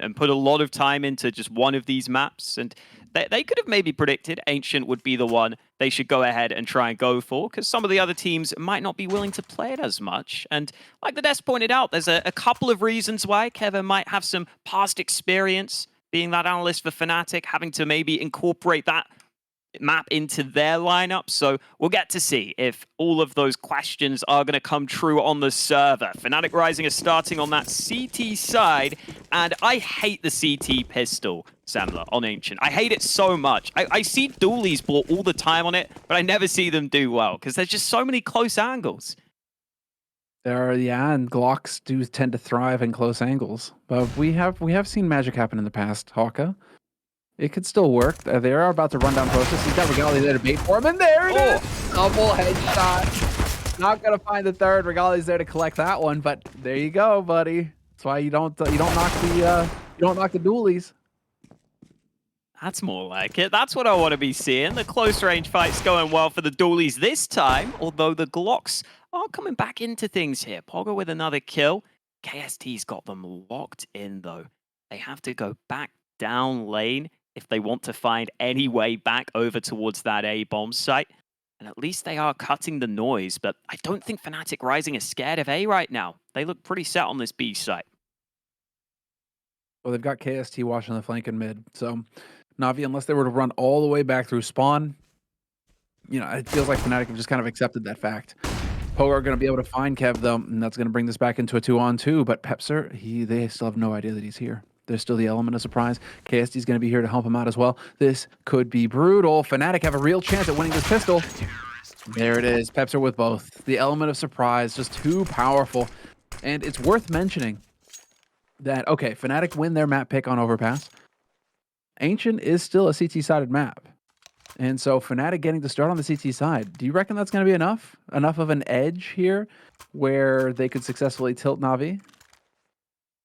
and put a lot of time into just one of these maps. And they could have maybe predicted Ancient would be the one they should go ahead and try and go for, because some of the other teams might not be willing to play it as much. And like the desk pointed out, there's a couple of reasons why. Kevin might have some past experience being that analyst for Fnatic, having to maybe incorporate that map into their lineup. So we'll get to see if all of those questions are going to come true on the server. Fnatic Rising is starting on that CT side, and I hate the CT pistol, Semler, on Ancient. I hate it so much. I see dualies bought all the time on it, but I never see them do well, because there's just so many close angles. There are, yeah, and Glocks do tend to thrive in close angles. But we have seen magic happen in the past, Hawka. It could still work. They are about to run down Process. He's got Regali there to bait for him, and there it is! Double headshot. Not gonna find the third. Regali's there to collect that one, but there you go, buddy. That's why you don't knock the dualies. That's more like it. That's what I want to be seeing. The close range fight's going well for the dualies this time, although the Glocks are coming back into things here. Pogo with another kill. KST's got them locked in, though. They have to go back down lane if they want to find any way back over towards that A-bomb site. And at least they are cutting the noise, but I don't think Fnatic Rising is scared of A right now. They look pretty set on this B site. Well, they've got KST watching the flank and mid, so Navi, unless they were to run all the way back through spawn, you know, it feels like Fnatic have just kind of accepted that fact. Pogo are going to be able to find Kev, though, and that's going to bring this back into a 2-on-2, but Pepser, they still have no idea that he's here. There's still the element of surprise. KST is going to be here to help him out as well. This could be brutal. Fnatic have a real chance at winning this pistol. There it is. Pepser with both. The element of surprise, just too powerful. And it's worth mentioning that, okay, Fnatic win their map pick on Overpass. Ancient is still a CT-sided map. And so Fnatic getting to start on the CT side, do you reckon that's going to be enough? Enough of an edge here where they could successfully tilt Navi?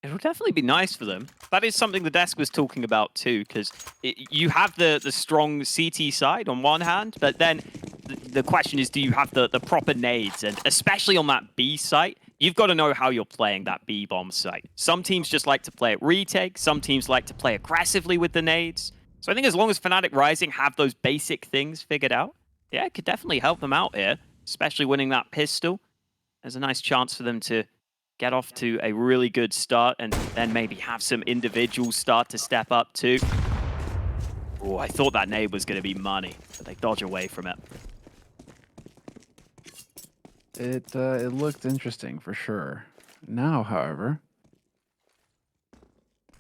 It would definitely be nice for them. That is something the desk was talking about too, because you have the strong CT side on one hand, but then the question is, do you have the proper nades? And especially on that B site, you've got to know how you're playing that B bomb site. Some teams just like to play it retake. Some teams like to play aggressively with the nades. So I think as long as Fnatic Rising have those basic things figured out, yeah, it could definitely help them out here, especially winning that pistol. There's a nice chance for them to get off to a really good start and then maybe have some individuals start to step up too. Oh, I thought that nade was going to be money, but they dodge away from it. It looked interesting for sure. Now, however,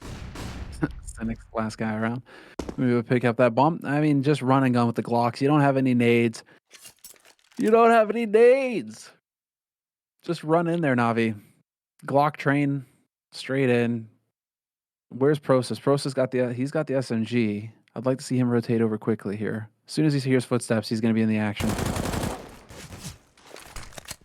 Cynic's the last guy around. We would pick up that bomb. I mean, just run and gun with the Glocks. You don't have any nades. You don't have any nades. Just run in there, Navi. Glock train straight in. Where's Process? Process he's got the SMG. I'd like to see him rotate over quickly here. As soon as he hears footsteps, he's going to be in the action.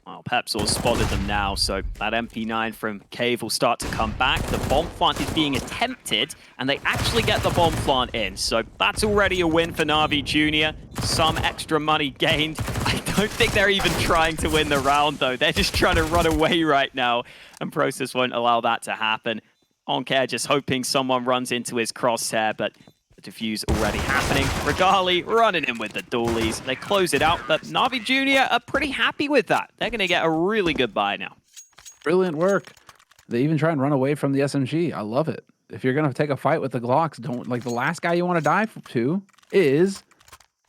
Well, Pepsor spotted them now, so that MP9 from Cave will start to come back. The bomb plant is being attempted, and they actually get the bomb plant in. So that's already a win for Navi Jr. Some extra money gained. I don't think they're even trying to win the round, though. They're just trying to run away right now, and Process won't allow that to happen. Onkare just hoping someone runs into his crosshair, but the defuse already happening. Regali running in with the dualies. They close it out, but Navi Jr. are pretty happy with that. They're going to get a really good buy now. Brilliant work. They even try and run away from the SMG. I love it. If you're going to take a fight with the Glocks, don't, like, the last guy you want to die to is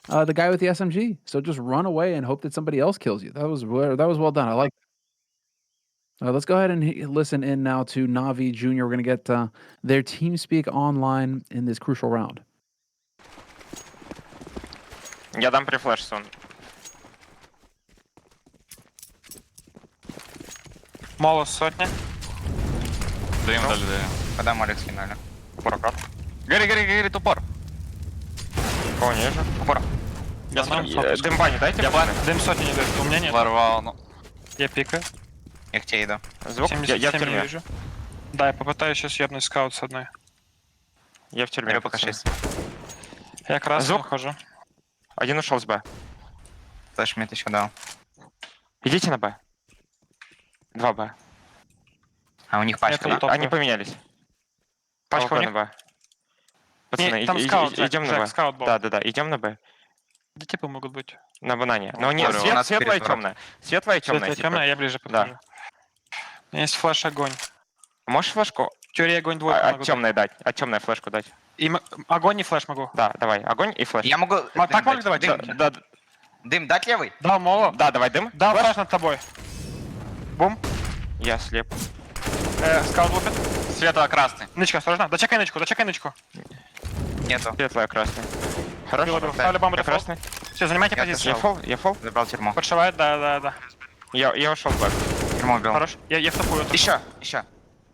the guy with the SMG. So just run away and hope that somebody else kills you. That was well done. I like that. Let's go ahead and listen in now to Navi Jr. We're going to get their TeamSpeak online in this crucial round. Я дам префлеш сон. Молос сотня. Даем дали, даем. Когда Марик финально. Упор. Гори, тупор. Кого ниже? Упор. Дым бани дайте. Дым сотни не дает. У меня нет. Ворвал, ну. Я пикаю. Я к тебе иду. Звук? Я в тюрьме. Вижу. Да, я попытаюсь сейчас ебнуть скаут с одной. Я в тюрьме. Пока 6. Я красный Звук? ухожу. Один ушел с Б. Флэш мне еще дал. Идите на Б. 2 Б. А у них пачка. Они поменялись. Пачка у них. Б. Пацаны, там скаут, Жек, идем на Жек, Б. скаут был. Да, идем на Б. Где типы могут быть? На банане. О, Но нет, говорю, у нас светлая и перед ворот. темная. Светлая и темная. Светлая, типа. темная, я ближе подхожу. У меня есть флеш огонь. Можешь флешку В теории огонь двойку могу от дать. темной дать? От темной флешку дать? И огонь и флеш могу. Да, давай. Огонь и флеш. Я могу... Так могу давать? Да, Дым, да, Дым дать левый? Дал моло. да, давай дым. Дал флеш над тобой. Бум. Я слеп. Скаут лупит. Светло-красный. Нычка, осторожно. Дочекай нычку, дочекай нычку. Нету. Светлая, красная. Хорошо. Бил. Ставлю бомбу Я дефолт. красный. Все, занимайте Я позицию. Я фол. Забрал тюрьму. Подшивает, да. Я ушел в бэк. Тюрьму убил. Хорош. Я в тупую. Еще.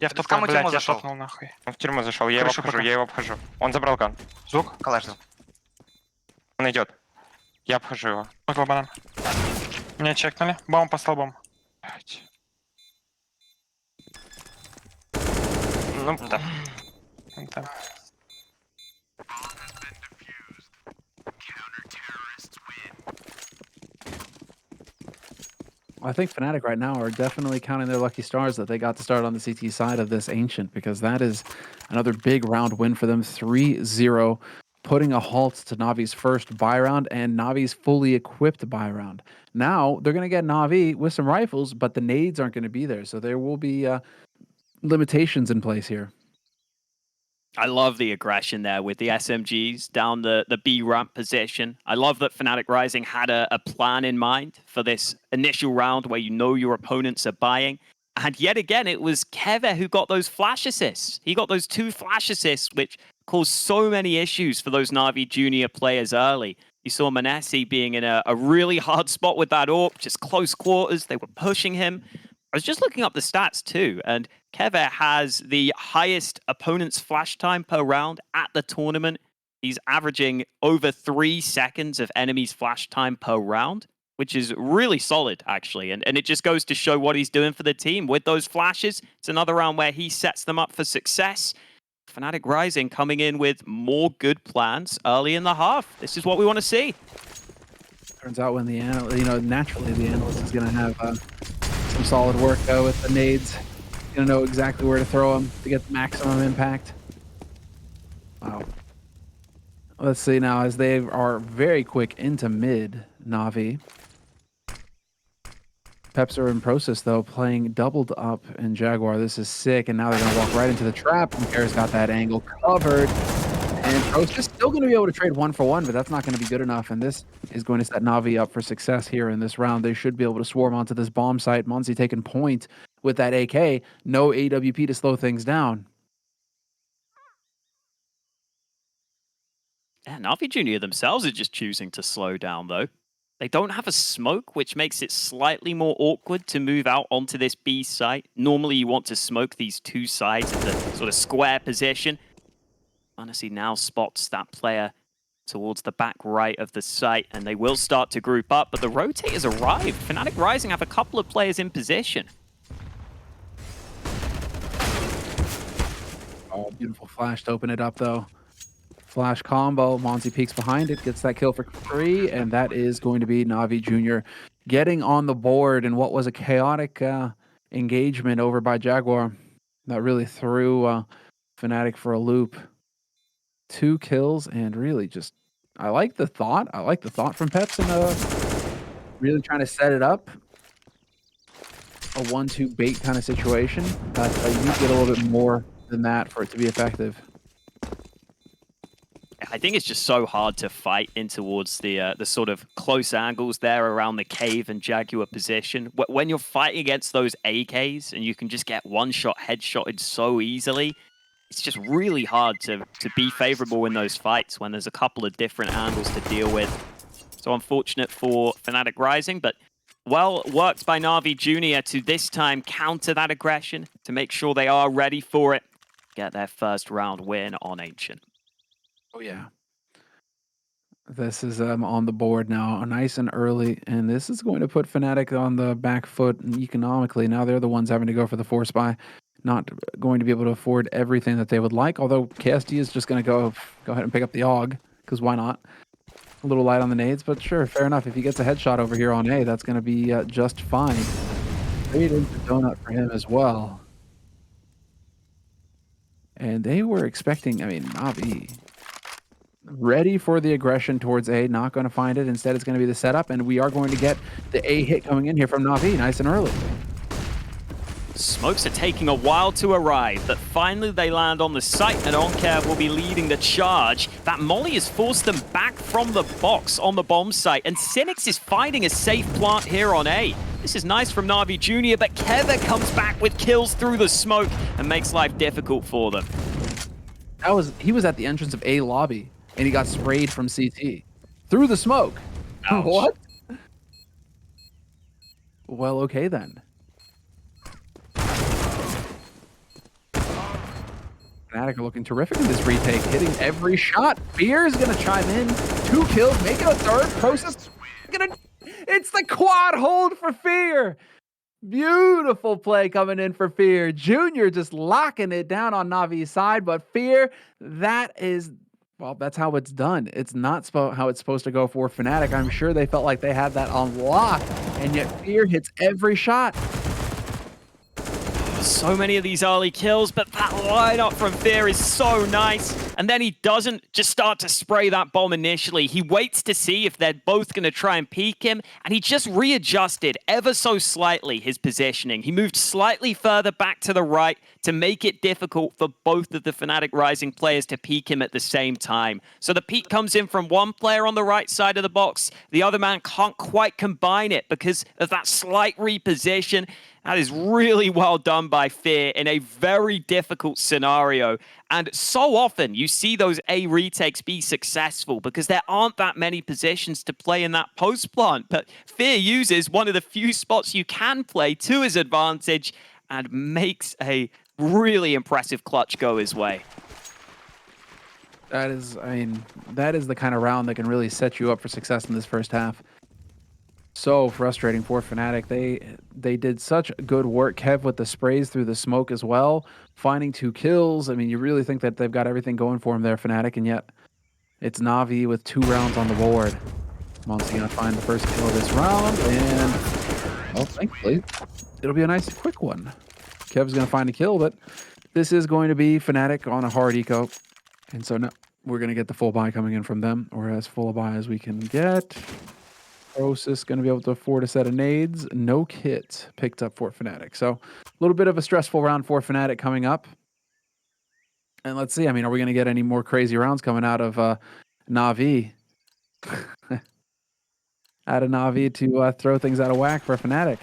Я в Кому тупую, блядь, тюрьму я зашел? шотнул нахуй. Он в тюрьму зашел, я Крышу пока. его обхожу. Он забрал ган. Звук. Калаш. Он идет. Я обхожу его. Около банан. Меня чекнули. Бомб по столбам. Блядь. Ну, да. Там. I think Fnatic right now are definitely counting their lucky stars that they got to start on the CT side of this Ancient, because that is another big round win for them. 3-0, putting a halt to Navi's first buy round and Navi's fully equipped buy round. Now they're going to get Navi with some rifles, but the nades aren't going to be there. So there will be limitations in place here. I love the aggression there with the SMGs down the B ramp position. I love that Fnatic Rising had a plan in mind for this initial round where you know your opponents are buying. And yet again, it was Keve who got those flash assists. He got those 2 flash assists, which caused so many issues for those Navi junior players early. You saw Manassi being in a really hard spot with that AWP, just close quarters. They were pushing him. I was just looking up the stats too, and Keve has the highest opponent's flash time per round at the tournament. He's averaging over 3 seconds of enemy's flash time per round, which is really solid, actually. And it just goes to show what he's doing for the team with those flashes. It's another round where he sets them up for success. Fnatic Rising coming in with more good plans early in the half. This is what we want to see. Turns out when the analyst, naturally the analyst is going to have some solid work with the nades. Going to know exactly where to throw them to get the maximum impact. Wow. Let's see now, as they are very quick into mid, Navi. Pepser and Process, though, playing doubled up in Jaguar. This is sick, and now they're going to walk right into the trap. And Kara's got that angle covered. And Process still going to be able to trade 1-for-1, but that's not going to be good enough. And this is going to set Navi up for success here in this round. They should be able to swarm onto this bomb site. Monzi taking point with that AK. No AWP to slow things down. Yeah, Navi Junior themselves are just choosing to slow down, though. They don't have a smoke, which makes it slightly more awkward to move out onto this B site. Normally, you want to smoke these 2 sides at the sort of square position. Fantasy now spots that player towards the back right of the site, and they will start to group up, but the rotators arrived. Fnatic Rising have a couple of players in position. Oh, beautiful flash to open it up, though. Flash combo. Monzi peeks behind it, gets that kill for free, and that is going to be Navi Jr. getting on the board in what was a chaotic engagement over by Jaguar. That really threw Fnatic for a loop. 2 kills, and really just, I like the thought. I like the thought from Peps and really trying to set it up. A 1-2 bait kind of situation, but you get a little bit more than that for it to be effective. I think it's just so hard to fight in towards the sort of close angles there around the cave and Jaguar position. When you're fighting against those AKs and you can just get one-shot headshotted so easily, it's just really hard to be favorable in those fights when there's a couple of different angles to deal with. So unfortunate for Fnatic Rising, but well worked by Navi Jr. to this time counter that aggression, to make sure they are ready for it, get their first round win on Ancient. Oh, yeah. This is on the board now, nice and early, and this is going to put Fnatic on the back foot economically. Now they're the ones having to go for the force buy, not going to be able to afford everything that they would like, although KSD is just going to go ahead and pick up the AUG, because why not? A little light on the nades, but sure, fair enough. If he gets a headshot over here on A, that's going to be just fine. Straight into Donut for him as well. And they were expecting, I mean, Navi ready for the aggression towards A, not going to find it. Instead, it's going to be the setup, and we are going to get the A hit coming in here from Navi, nice and early. Smokes are taking a while to arrive, but finally they land on the site, and Onkev will be leading the charge. That molly has forced them back from the box on the bomb site, and Cynics is finding a safe plant here on A. This is nice from Navi Jr., but Keva comes back with kills through the smoke and makes life difficult for them. He was at the entrance of A lobby, and he got sprayed from CT through the smoke. Ouch. What? Well, okay then. Fnatic are looking terrific in this retake, hitting every shot. Fear is going to chime in. 2 kills, make it a third. Process it's the quad hold for Fear. Beautiful play coming in for Fear. Junior just locking it down on Navi's side, but Fear, well, that's how it's done. It's not how it's supposed to go for Fnatic. I'm sure they felt like they had that on lock, and yet Fear hits every shot. So many of these early kills, but that lineup from Fear is so nice. And then he doesn't just start to spray that bomb initially. He waits to see if they're both going to try and peek him, and he just readjusted ever so slightly his positioning. He moved slightly further back to the right to make it difficult for both of the Fnatic Rising players to peek him at the same time. So the peek comes in from one player on the right side of the box. The other man can't quite combine it because of that slight reposition. That is really well done by Fear in a very difficult scenario. And so often you see those A retakes be successful because there aren't that many positions to play in that post plant. But Fear uses one of the few spots you can play to his advantage and makes a really impressive clutch go his way. That is, that is the kind of round that can really set you up for success in this first half. So frustrating for Fnatic. They did such good work. Kev with the sprays through the smoke as well, finding 2 kills. I mean, you really think that they've got everything going for him there, Fnatic, and yet it's Navi with 2 rounds on the board. Monty gonna find the first kill of this round, and well, thankfully, it'll be a nice quick one. Kev's gonna find a kill, but this is going to be Fnatic on a hard eco, and so now we're gonna get the full buy coming in from them, or as full a buy as we can get. Process going to be able to afford a set of nades. No kit picked up for Fnatic. So a little bit of a stressful round for Fnatic coming up. And let's see. I mean, are we going to get any more crazy rounds coming out of Navi? Out of Navi to throw things out of whack for Fnatic.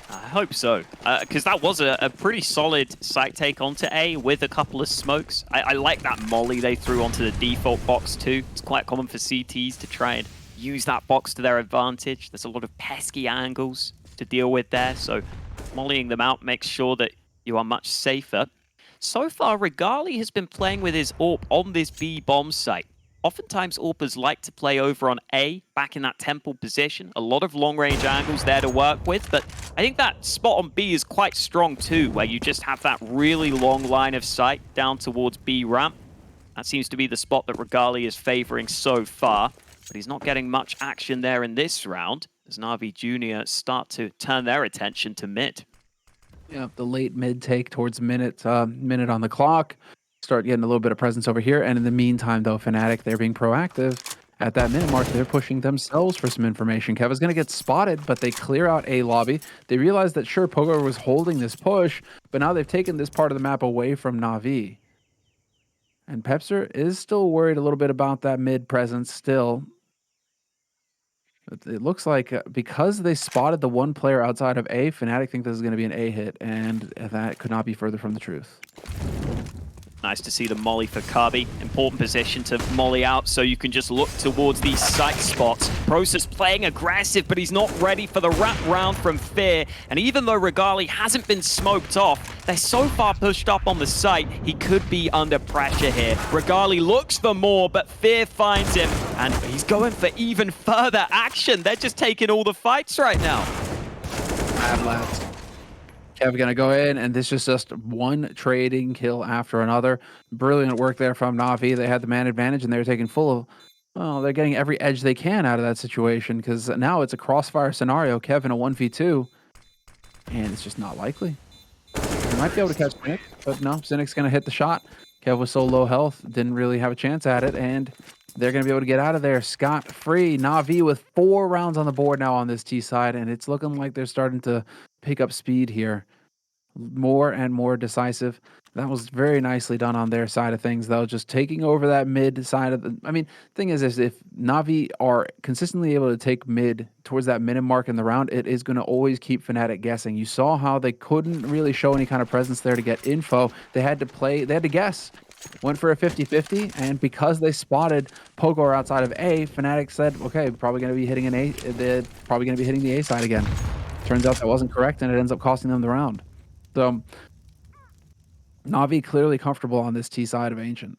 I hope so, because that was a pretty solid site take onto A with a couple of smokes. I like that molly they threw onto the default box too. It's quite common for CTs to try and use that box to their advantage. There's a lot of pesky angles to deal with there, so mollying them out makes sure that you are much safer. So far, Regali has been playing with his AWP on this B bomb site. Oftentimes, AWPers like to play over on A, back in that temple position. A lot of long-range angles there to work with, but I think that spot on B is quite strong too, where you just have that really long line of sight down towards B ramp. That seems to be the spot that Regali is favoring so far, but he's not getting much action there in this round, as Navi Jr. start to turn their attention to mid. Yeah, the late mid take towards minute on the clock. Start getting a little bit of presence over here. And in the meantime, though, Fnatic, they're being proactive. At that minute mark, they're pushing themselves for some information. Keva's going to get spotted, but they clear out A lobby. They realize that, sure, Pogo was holding this push, but now they've taken this part of the map away from Navi. And Pepster is still worried a little bit about that mid presence still. But it looks like because they spotted the one player outside of A, Fnatic think this is going to be an A hit, and that could not be further from the truth. Nice to see the molly for Kabi. Important position to molly out so you can just look towards these sight spots. Process playing aggressive, but he's not ready for the wrap round from Fear. And even though Regali hasn't been smoked off, they're so far pushed up on the site, he could be under pressure here. Regali looks for more, but Fear finds him, and he's going for even further action. They're just taking all the fights right now. Bad lads. Kev gonna go in, and this is just one trading kill after another. Brilliant work there from Navi. They had the man advantage, and they were taking full of, well, they're getting every edge they can out of that situation, because now it's a crossfire scenario. Kev in a 1v2, and it's just not likely. And might be able to catch Cynic, but no, Cynic's going to hit the shot. Kev was so low health, didn't really have a chance at it, and they're going to be able to get out of there scot-free. Navi with 4 rounds on the board now on this T side, and it's looking like they're starting to pick up speed here. More and more decisive. That was very nicely done on their side of things, though. Just taking over that mid side of the. I mean, thing is if Navi are consistently able to take mid towards that minute mark in the round, it is going to always keep Fnatic guessing. You saw how they couldn't really show any kind of presence there to get info. They had to play, they had to guess. Went for a 50-50, and because they spotted Pogor outside of A, Fnatic said, okay, probably going to be hitting an A. They're probably going to be hitting the A side again. Turns out that wasn't correct, and it ends up costing them the round. So, Navi clearly comfortable on this T side of Ancient.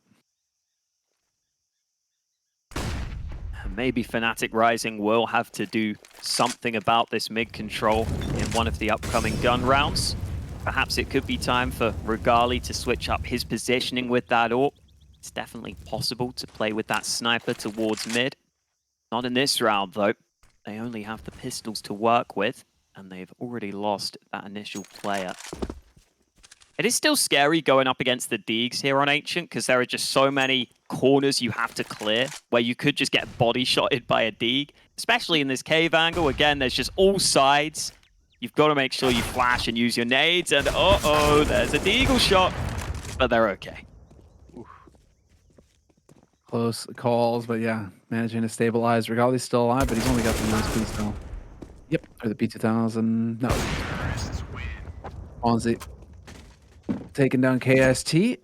Maybe Fnatic Rising will have to do something about this mid control in one of the upcoming gun rounds. Perhaps it could be time for Regali to switch up his positioning with that AWP. It's definitely possible to play with that sniper towards mid. Not in this round, though. They only have the pistols to work with, and they've already lost that initial player. It is still scary going up against the Deegs here on Ancient, because there are just so many corners you have to clear where you could just get body shotted by a Deeg, especially in this cave angle. Again, there's just all sides. You've got to make sure you flash and use your nades, and uh-oh, there's a Deagle shot, but they're okay. Close calls, but yeah, managing to stabilize. Regali's still alive, but he's only got the USP still. Yep, or the P2000. No. Fonzie taking down KST.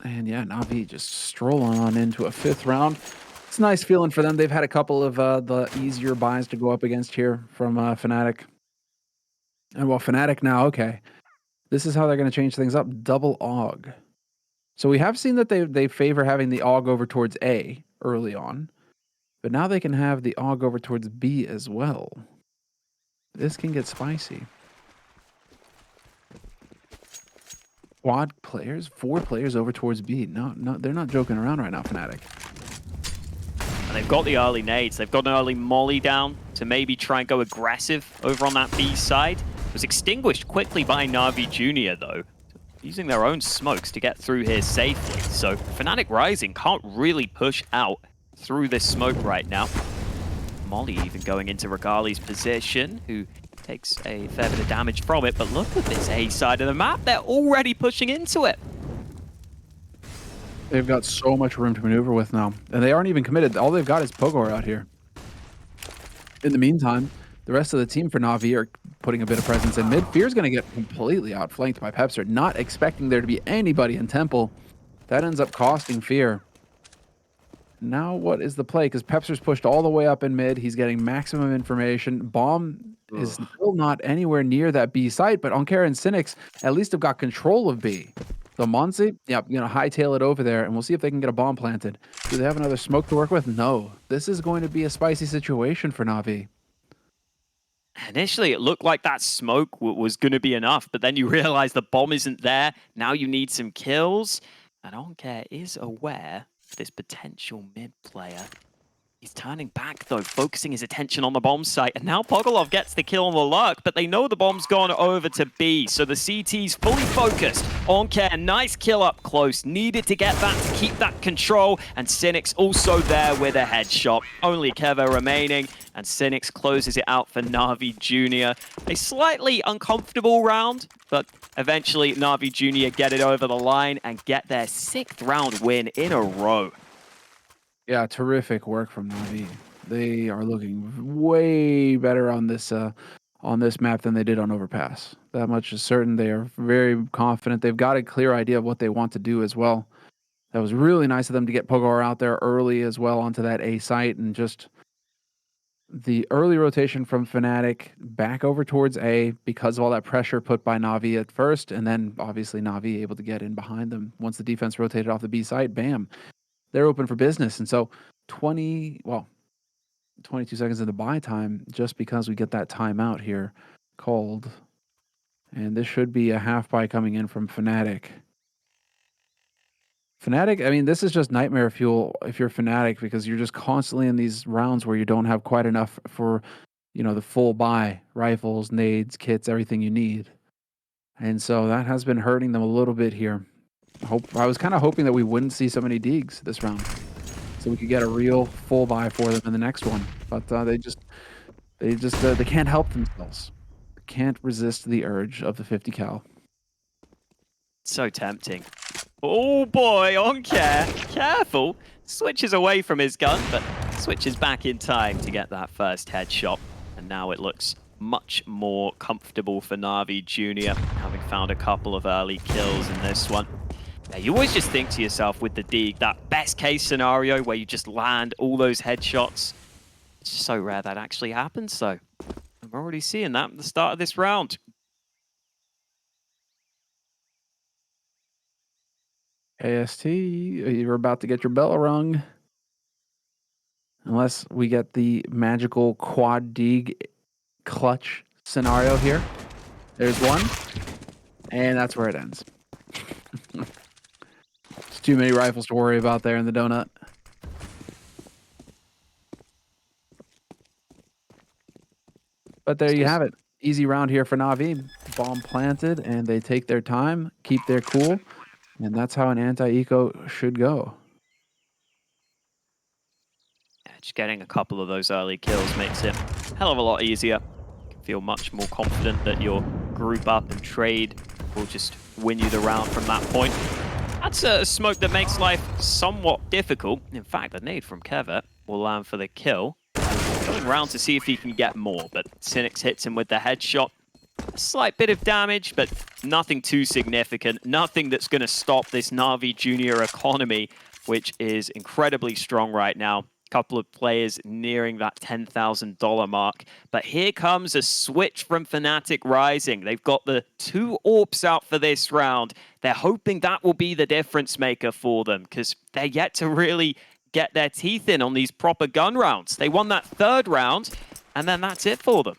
And yeah, Navi just strolling on into a 5th round. It's a nice feeling for them. They've had a couple of the easier buys to go up against here from Fnatic. And well, Fnatic now, okay. This is how they're going to change things up. Double AUG. So we have seen that they favor having the AUG over towards A early on. But now they can have the AUG over towards B as well. This can get spicy. Quad players, 4 players over towards B. No, they're not joking around right now, Fnatic. And they've got the early nades. They've got an early molly down to maybe try and go aggressive over on that B side. It was extinguished quickly by Navi Jr. though, using their own smokes to get through here safely. So Fnatic Rising can't really push out through this smoke right now. Molly even going into Regali's position, who takes a fair bit of damage from it, but look at this A side of the map. They're already pushing into it. They've got so much room to maneuver with now, and they aren't even committed. All they've got is Pogor out here. In the meantime, the rest of the team for Navi are putting a bit of presence in mid. Fear's going to get completely outflanked by Pepster, not expecting there to be anybody in Temple. That ends up costing Fear. Now what is the play? Because Pepster's pushed all the way up in mid. He's getting maximum information. Bomb is still not anywhere near that B site, but Onkara and Cynics at least have got control of B. So Monsi, yeah, you know, hightail it over there, and we'll see if they can get a bomb planted. Do they have another smoke to work with? No. This is going to be a spicy situation for Navi. Initially, it looked like that smoke was going to be enough, but then you realize the bomb isn't there. Now you need some kills. And Onkar is aware of this potential mid player. He's turning back, though, focusing his attention on the bomb site. And now Pogolov gets the kill on the Lurk, but they know the bomb's gone over to B. So the CT's fully focused. Onkar, nice kill up close. Needed to get that to keep that control. And Cynic's also there with a headshot. Only Keva remaining. And Cynics closes it out for Navi Jr. A slightly uncomfortable round, but eventually Navi Jr. get it over the line and get their 6th round win in a row. Yeah, terrific work from Navi. They are looking way better on this map than they did on Overpass. That much is certain. They are very confident. They've got a clear idea of what they want to do as well. That was really nice of them to get Pogor out there early as well onto that A site, and just the early rotation from Fnatic back over towards A because of all that pressure put by Navi at first, and then obviously Navi able to get in behind them. Once the defense rotated off the B site, bam, they're open for business. And so 22 seconds into buy time, just because we get that timeout here called. And this should be a half buy coming in from Fnatic. Fnatic, I mean, this is just nightmare fuel if you're Fnatic, because you're just constantly in these rounds where you don't have quite enough for, you know, the full buy, rifles, nades, kits, everything you need. And so that has been hurting them a little bit here. I was kind of hoping that we wouldn't see so many Deegs this round, so we could get a real full buy for them in the next one. But they can't help themselves. Can't resist the urge of the 50 cal. So tempting. Oh boy, on care. Careful. Switches away from his gun, but switches back in time to get that first headshot. And now it looks much more comfortable for Navi Jr., having found a couple of early kills in this one. Yeah, you always just think to yourself with the Deeg, that best case scenario where you just land all those headshots. It's just so rare that actually happens, though. I'm already seeing that at the start of this round. AST, you're about to get your bell rung. Unless we get the magical quad Deeg clutch scenario here. There's one. And that's where it ends. There's too many rifles to worry about there in the donut. But there you have it. Easy round here for Navi. Bomb planted, and they take their time, keep their cool. And that's how an anti-eco should go. Just getting a couple of those early kills makes it a hell of a lot easier. You can feel much more confident that your group up and trade will just win you the round from that point. That's a smoke that makes life somewhat difficult. In fact, the nade from Kevet will land for the kill. Going around to see if he can get more, but Cynics hits him with the headshot. A slight bit of damage, but nothing too significant. Nothing that's going to stop this Navi Junior economy, which is incredibly strong right now. Couple of players nearing that $10,000 mark. But here comes a switch from Fnatic Rising. They've got the 2 AWPs out for this round. They're hoping that will be the difference maker for them, because they're yet to really get their teeth in on these proper gun rounds. They won that 3rd round, and then that's it for them.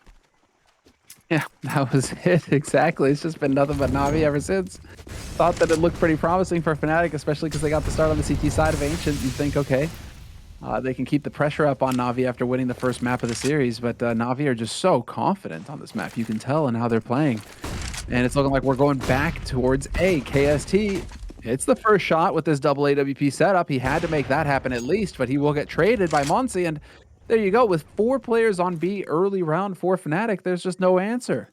Yeah, that was it. Exactly. It's just been nothing but Navi ever since. Thought that it looked pretty promising for Fnatic, especially because they got the start on the CT side of Ancient. You think, okay, they can keep the pressure up on Navi after winning the first map of the series, but Navi are just so confident on this map. You can tell in how they're playing. And it's looking like we're going back towards A. KST, it's the first shot with this double AWP setup. He had to make that happen at least, but he will get traded by Monsi, and there you go. With 4 players on B early round for Fnatic, there's just no answer.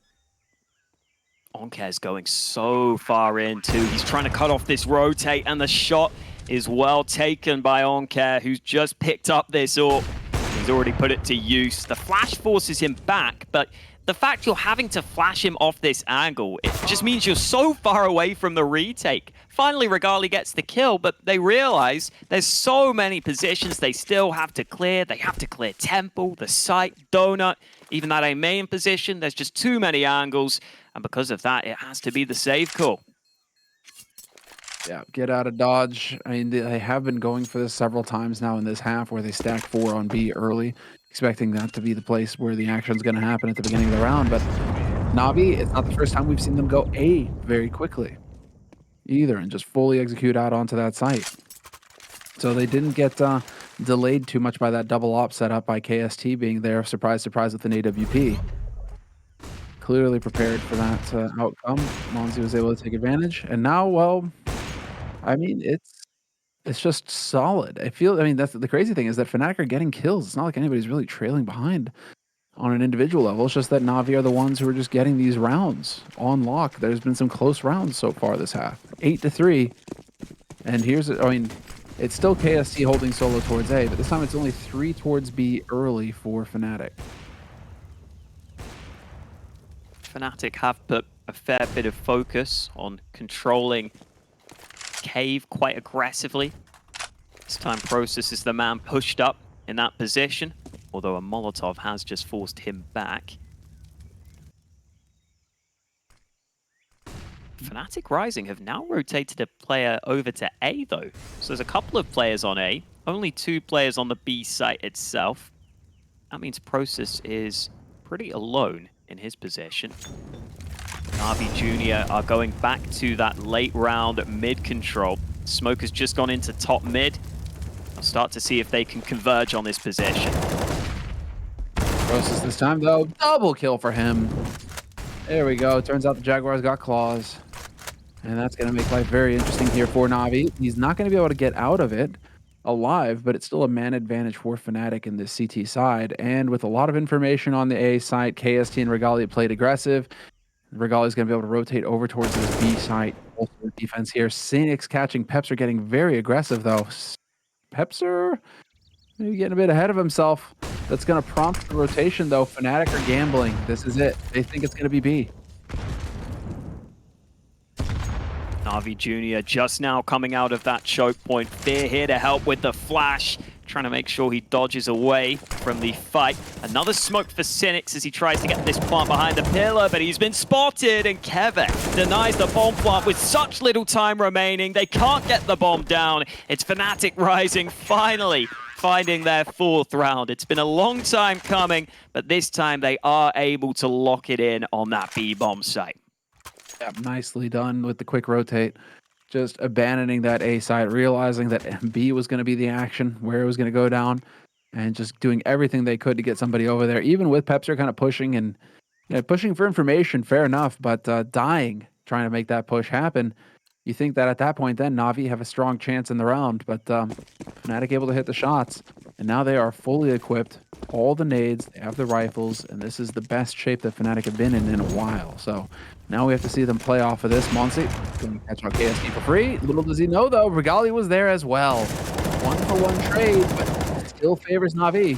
Oncare's going so far in too. He's trying to cut off this rotate, and the shot is well taken by Oncare, who's just picked up this AWP. He's already put it to use. The flash forces him back, but the fact you're having to flash him off this angle, it just means you're so far away from the retake. Finally, Regali gets the kill, but they realize there's so many positions they still have to clear. They have to clear Temple, the site, Donut, even that A main position. There's just too many angles, and because of that, it has to be the save call. Yeah, get out of dodge. I mean, they have been going for this several times now in this half where they stack 4 on B early, expecting that to be the place where the action's going to happen at the beginning of the round. But Navi, it's not the first time we've seen them go A very quickly either and just fully execute out onto that site. So they didn't get delayed too much by that double op setup by KST being there. Surprise, surprise with an AWP. Clearly prepared for that outcome. Monzi was able to take advantage. And now, well, I mean, it's just solid. I mean, that's the crazy thing is that Fnatic are getting kills. It's not like anybody's really trailing behind on an individual level. It's just that Navi are the ones who are just getting these rounds on lock. There's been some close rounds so far this half. 8-3. And I mean, it's still KST holding solo towards A, but this time it's only 3 towards B early for Fnatic. Fnatic have put a fair bit of focus on controlling Cave quite aggressively. This time Process is the man pushed up in that position, although a Molotov has just forced him back. Fnatic Rising have now rotated a player over to A though. So there's a couple of players on A, only 2 players on the B site itself. That means Process is pretty alone in his position. Navi Jr. are going back to that late round mid control. Smoke has just gone into top mid. I'll start to see if they can converge on this position. Process this time though, double kill for him. There we go. Turns out the Jaguars got claws. And that's going to make life very interesting here for Navi. He's not going to be able to get out of it alive, but it's still a man advantage for Fnatic in this CT side. And with a lot of information on the A side, KST and Regalia played aggressive. Regalia's going to be able to rotate over towards this B side. Also the defense here. Phoenix catching Pepser, getting very aggressive though. Pepser maybe getting a bit ahead of himself. That's going to prompt the rotation though. Fnatic are gambling. This is it. They think it's going to be B. Navi Jr. just now coming out of that choke point. Fear here to help with the flash, trying to make sure he dodges away from the fight. Another smoke for Cynics as he tries to get this plant behind the pillar, but he's been spotted, and Kevin denies the bomb plant with such little time remaining. They can't get the bomb down. It's Fnatic Rising finally finding their 4th round. It's been a long time coming, but this time they are able to lock it in on that B bomb site. Yeah, nicely done with the quick rotate. Just abandoning that A side, realizing that B was going to be the action, where it was going to go down, and just doing everything they could to get somebody over there. Even with Pepser kind of pushing and pushing for information, fair enough, but dying, trying to make that push happen. You think that at that point then Navi have a strong chance in the round, but Fnatic able to hit the shots, and now they are fully equipped. All the nades, they have the rifles, and this is the best shape that Fnatic have been in a while. So now we have to see them play off of this. Monsi going to catch out KST for free. Little does he know though, Regalia was there as well. 1-for-1 trade, but still favors Navi.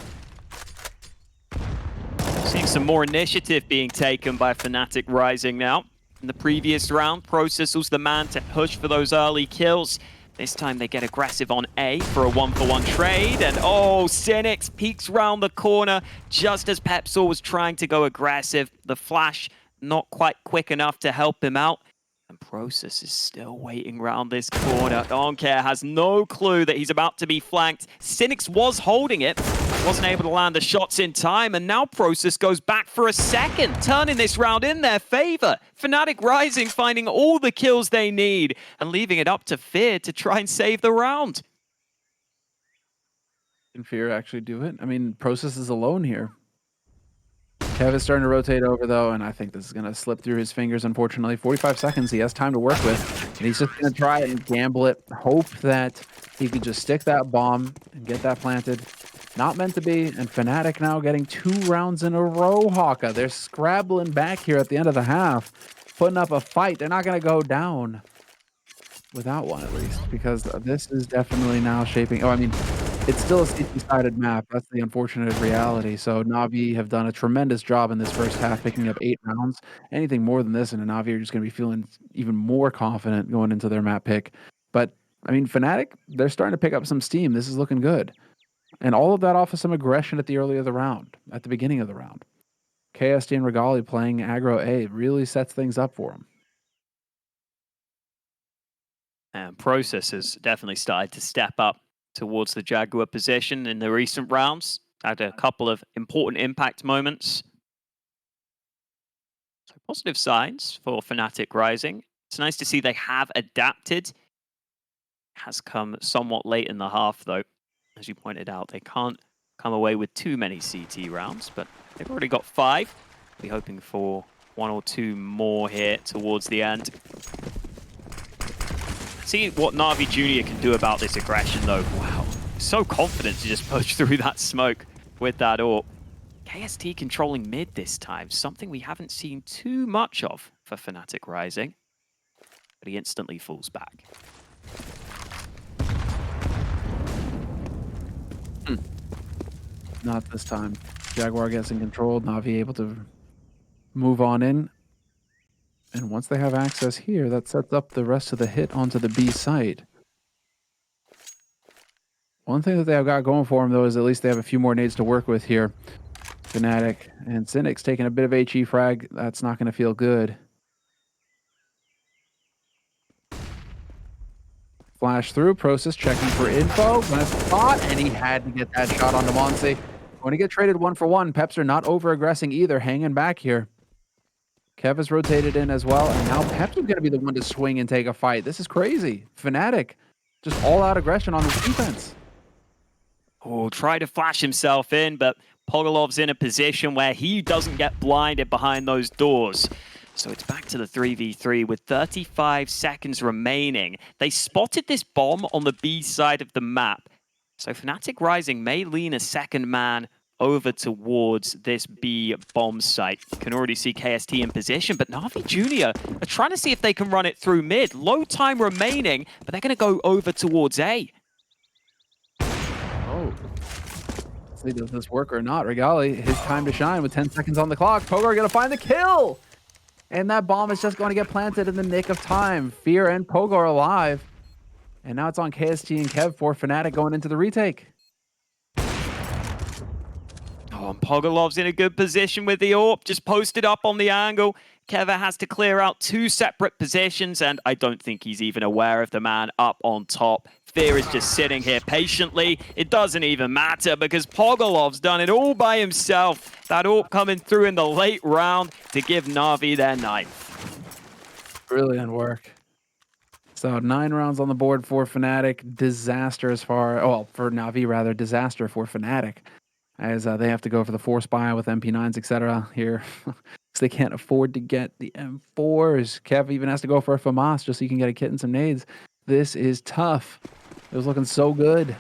Seeing some more initiative being taken by Fnatic Rising now. In the previous round, Process was the man to push for those early kills. This time they get aggressive on A for a 1-for-1 trade, and oh, Cynics peeks round the corner just as Pepsor was trying to go aggressive. The flash not quite quick enough to help him out, and Process is still waiting round this corner. Donkare has no clue that he's about to be flanked. Cynics was holding it, wasn't able to land the shots in time, and now Process goes back for a second, turning this round in their favor. Fnatic Rising finding all the kills they need and leaving it up to Fear to try and save the round. Can Fear actually do it? I mean, Process is alone here. Kev is starting to rotate over though, and I think this is going to slip through his fingers, unfortunately. 45 seconds, he has time to work with, and he's just going to try and gamble it, hope that he could just stick that bomb and get that planted. Not meant to be, and Fnatic now getting 2 rounds in a row, Hawka. They're scrabbling back here at the end of the half, putting up a fight. They're not going to go down without one, at least, because this is definitely now shaping... Oh, I mean, it's still a CT-sided map. That's the unfortunate reality. So Navi have done a tremendous job in this first half, picking up 8 rounds. Anything more than this, and Navi are just going to be feeling even more confident going into their map pick. But, I mean, Fnatic, they're starting to pick up some steam. This is looking good. And all of that off of some aggression at the early of the round, at the beginning of the round. KST and Regalia playing aggro A really sets things up for them. And Process has definitely started to step up towards the Jaguar position in the recent rounds. Had a couple of important impact moments. So positive signs for Fnatic Rising. It's nice to see they have adapted. Has come somewhat late in the half though. As you pointed out, they can't come away with too many CT rounds, but they've already got 5. We're hoping for 1 or 2 more here towards the end. See what Navi Jr. can do about this aggression, though. Wow, so confident to just push through that smoke with that AWP. KST controlling mid this time, something we haven't seen too much of for Fnatic Rising. But he instantly falls back. Not this time. Jaguar gets in control. Navi able to move on in. And once they have access here, that sets up the rest of the hit onto the B site. One thing that they have got going for them, though, is at least they have a few more nades to work with here. Fnatic and Cynic's taking a bit of HE frag. That's not going to feel good. Flash through. Process checking for info. Last spot, and he had to get that shot onto Monse. Going to get traded 1-for-1. Pepser not over-aggressing either, hanging back here. Kev has rotated in as well, and now Pep's going to be the one to swing and take a fight. This is crazy. Fnatic, just all-out aggression on this defense. Oh, try to flash himself in, but Pogolov's in a position where he doesn't get blinded behind those doors. So it's back to the 3v3 with 35 seconds remaining. They spotted this bomb on the B side of the map. So Fnatic Rising may lean a second man over towards this B bomb site. You can already see KST in position, but Navi Jr. are trying to see if they can run it through mid. Low time remaining, but they're going to go over towards A. Oh. See, does this work or not? Regali, his time to shine with 10 seconds on the clock. Pogar going to find the kill! And that bomb is just going to get planted in the nick of time. Fear and Pogar alive. And now it's on KST and Kev for Fnatic going into the retake. Oh, and Pogolov's in a good position with the AWP, just posted up on the angle. Keva has to clear out 2 separate positions, and I don't think he's even aware of the man up on top. Fear is just sitting here patiently. It doesn't even matter because Pogolov's done it all by himself. That AWP coming through in the late round to give Navi their knife. Brilliant work. So 9 rounds on the board for Fnatic. Disaster as far, well, for Navi rather, disaster for Fnatic. As they have to go for the force buy with MP9s, etc. here. Because they can't afford to get the M4s. Kev even has to go for a FAMAS just so he can get a kit and some nades. This is tough. It was looking so good.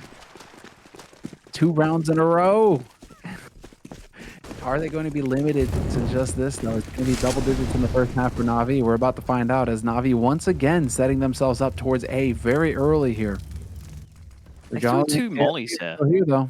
2 rounds in a row. Are they going to be limited to just this, though? It's going to be double digits in the first half for Navi. We're about to find out as Navi once again setting themselves up towards A very early here. They threw 2 mollies here. Here, though.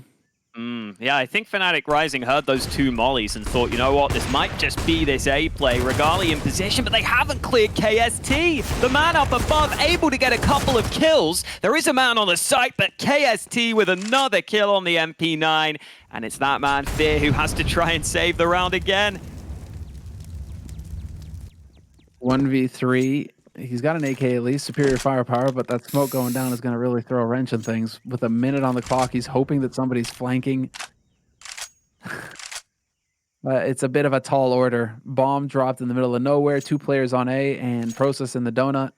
Yeah, I think Fnatic Rising heard those 2 mollies and thought, you know what, this might just be this A play. Regali in position, but they haven't cleared KST. The man up above able to get a couple of kills. There is a man on the site, but KST with another kill on the MP9. And it's that man, Fear, who has to try and save the round again. 1v3. He's got an AK at least, superior firepower, but that smoke going down is going to really throw a wrench in things. With a minute on the clock, he's hoping that somebody's flanking. It's a bit of a tall order. Bomb dropped in the middle of nowhere, 2 players on A, and Process in the donut.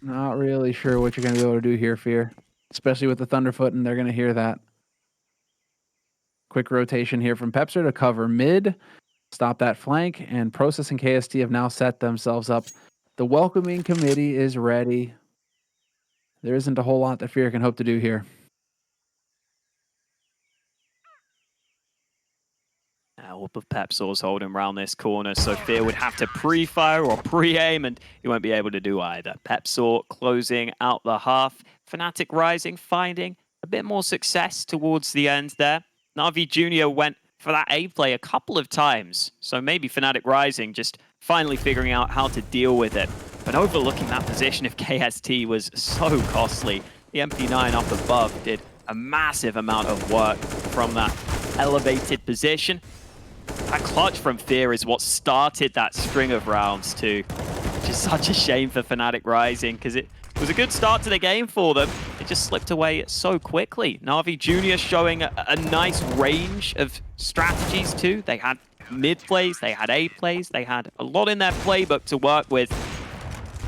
Not really sure what you're going to be able to do here, Fear. Especially with the Thunderfoot, and they're going to hear that. Quick rotation here from Pepser to cover mid. Stop that flank, and Process and KST have now set themselves up. The welcoming committee is ready. There isn't a whole lot that Fear can hope to do here. Whoop of Pepsor's holding around this corner, so Fear would have to pre-fire or pre-aim, and he won't be able to do either. Pepsor closing out the half. Fnatic Rising finding a bit more success towards the end there. Navi Jr. went for that A play a couple of times. So maybe Fnatic Rising just finally figuring out how to deal with it. But overlooking that position of KST was so costly. The MP9 up above did a massive amount of work from that elevated position. That clutch from Fear is what started that string of rounds too. Which is such a shame for Fnatic Rising because it was a good start to the game for them. It just slipped away so quickly. Navi Jr. showing a nice range of strategies too. They had mid plays, they had A plays, they had a lot in their playbook to work with.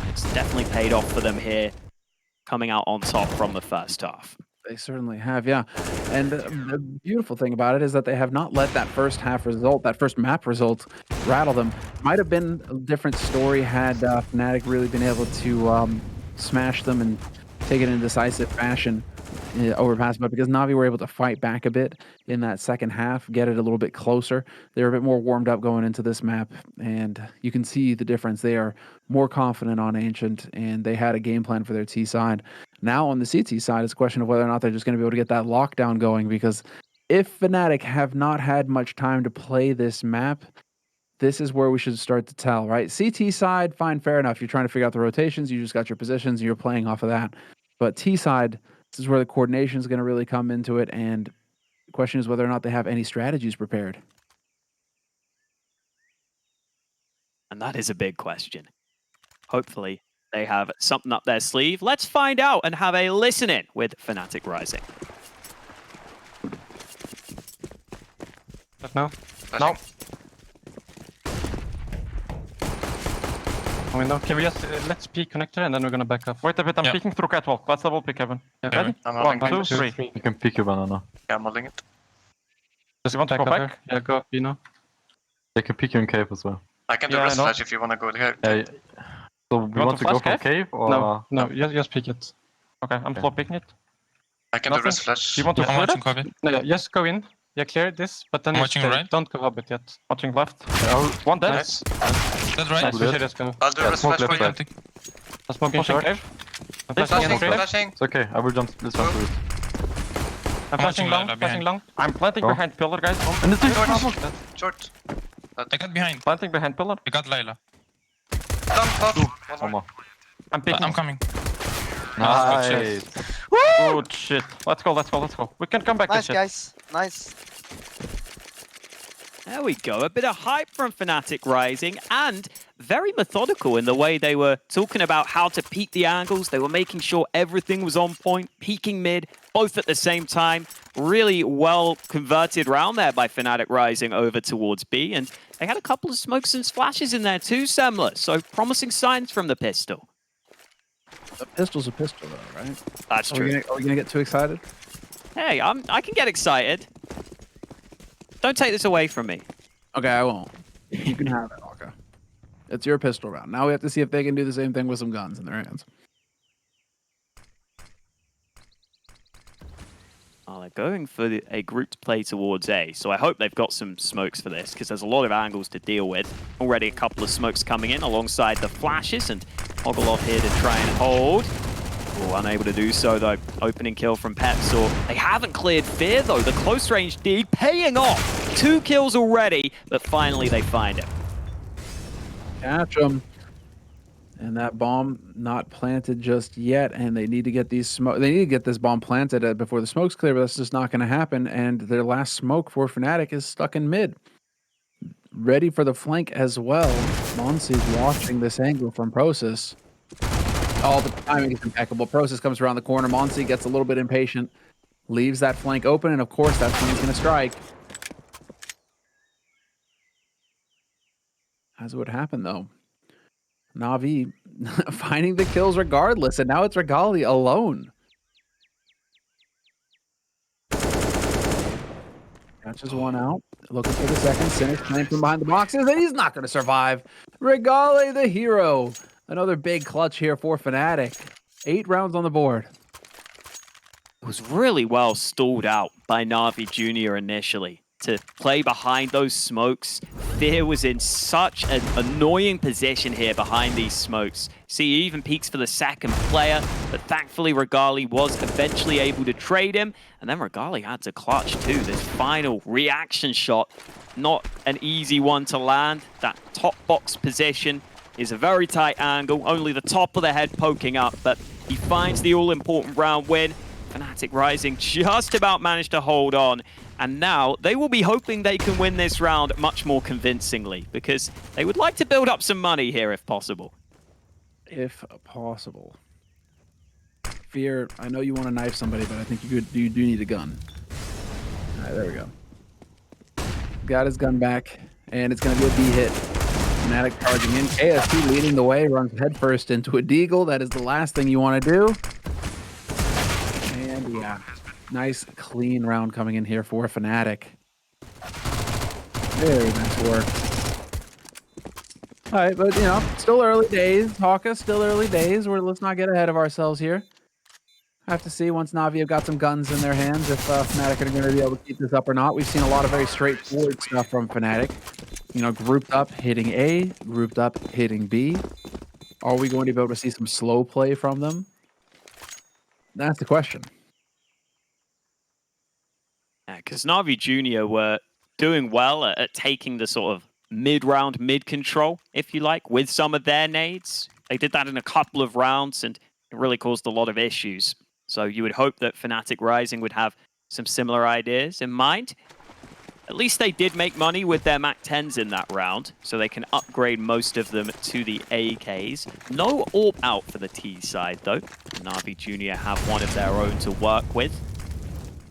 It's definitely paid off for them here, coming out on top from the first half. They certainly have, yeah. And the beautiful thing about it is that they have not let that first half result, that first map result, rattle them. Might have been a different story had Fnatic really been able to smash them and take it in a decisive fashion over past, but because Navi were able to fight back a bit in that second half, get it a little bit closer. They were a bit more warmed up going into this map, and you can see the difference. They are more confident on Ancient, and they had a game plan for their T side. Now on the CT side, it's a question of whether or not they're just going to be able to get that lockdown going, because if Fnatic have not had much time to play this map, this is where we should start to tell, right? CT side, fine, fair enough. You're trying to figure out the rotations. You just got your positions, and you're playing off of that. But T side, this is where the coordination is going to really come into it, and the question is whether or not they have any strategies prepared. And that is a big question. Hopefully, they have something up their sleeve. Let's find out and have a listen in with Fnatic Rising. No. No. Window. Can we just let's peek connector and then we're gonna back up. Wait a bit, I'm peeking through catwalk. Let's double pick Kevin. Yeah, ready? I'm 1, holding 2, 3. You can pick your banana. Yeah, I'm holding it. Just want to go back? Yeah, go, you know. They can pick you in cave as well. I can do Yeah, I wrist know. flash if you wanna go here. Yeah. So we want want to to go flash for cave or? No, just pick it. Okay, I'm floor picking it. I can do Nothing? wrist flash. You want to I'm clear watching it? Kobe. No, yeah, just go in. Yeah, clear this, but then I'm you watching stay. right. Don't go hobbit yet. Watching left. One dead. Nice. Dead right. Nice, we should just go. I'll do Yeah, wrist smoke flash for left you. side. I'm smoking Pushing short. cave. I'm flashing in Flashing, cave. flashing. It's okay. I will jump. Let's jump through it. I'm flashing long, behind. flashing long. I'm planting Go. behind pillar, guys. And it's Short. I got behind. Planting behind pillar. I got Layla. Dump. One more. I'm picking. I'm coming. Nice. Good shit. Let's go. We can come back to Nice, shit. guys. Nice. There we go. A bit of hype from Fnatic Rising, and very methodical in the way they were talking about how to peak the angles. They were making sure everything was on point, peaking mid, both at the same time. Really well converted round there by Fnatic Rising over towards B, and they had a couple of smokes and splashes in there too, Semler. So promising signs from the pistol. A pistol's a pistol, though, right? That's Are true. we gonna get too excited? Hey, I can get excited. Don't take this away from me. Okay, I won't. You can have it, okay. It's your pistol round. Now we have to see if they can do the same thing with some guns in their hands. Oh, they're going for a grouped play towards A, so I hope they've got some smokes for this, because there's a lot of angles to deal with. Already a couple of smokes coming in alongside the flashes, and Ogolov here to try and hold. Oh, unable to do so, though. Opening kill from Pepsor. They haven't cleared Fear, though. The close-range D paying off. 2 kills already, but finally they find it. Catch them. And that bomb not planted just yet, and they need to get these smoke. They need to get this bomb planted before the smoke's clear, but that's just not going to happen. And their last smoke for Fnatic is stuck in mid, ready for the flank as well. Monsi's watching this angle from Process. All the timing is impeccable. Process comes around the corner. Monsi gets a little bit impatient, leaves that flank open, and of course that's when he's going to strike. As would happen though. Navi finding the kills regardless, and now it's Regali alone. Catches one out, looking for the second. Cynic's playing from behind the boxes, and he's not going to survive. Regali, the hero. Another big clutch here for Fnatic. 8 rounds on the board. It was really well stalled out by Navi Jr. initially to play behind those smokes. Fear was in such an annoying position here behind these smokes. See, he even peeks for the second player, but thankfully Regali was eventually able to trade him, and then Regali had to clutch too. This final reaction shot, not an easy one to land. That top box position is a very tight angle, only the top of the head poking up, but he finds the all-important round win. Fnatic Rising just about managed to hold on, and now they will be hoping they can win this round much more convincingly, because they would like to build up some money here if possible. If possible. Fear, I know you want to knife somebody, but I think you do need a gun. All right, there we go. Got his gun back, and it's going to be a B hit. Fnatic charging in. KST leading the way, runs headfirst into a deagle. That is the last thing you want to do. And yeah, nice clean round coming in here for Fnatic. Very nice work. All right, but you know, still early days. Hawka, still early days. Let's not get ahead of ourselves here. I have to see once Navi have got some guns in their hands if Fnatic are going to be able to keep this up or not. We've seen a lot of very straightforward stuff from Fnatic. You know, grouped up hitting A, grouped up hitting B. Are we going to be able to see some slow play from them? That's the question. Yeah, because Navi Jr. were doing well at taking the sort of mid-round, mid-control, if you like, with some of their nades. They did that in a couple of rounds, and it really caused a lot of issues. So you would hope that Fnatic Rising would have some similar ideas in mind. At least they did make money with their MAC-10s in that round, so they can upgrade most of them to the AKs. No AWP out for the T side, though. Navi Jr. have one of their own to work with.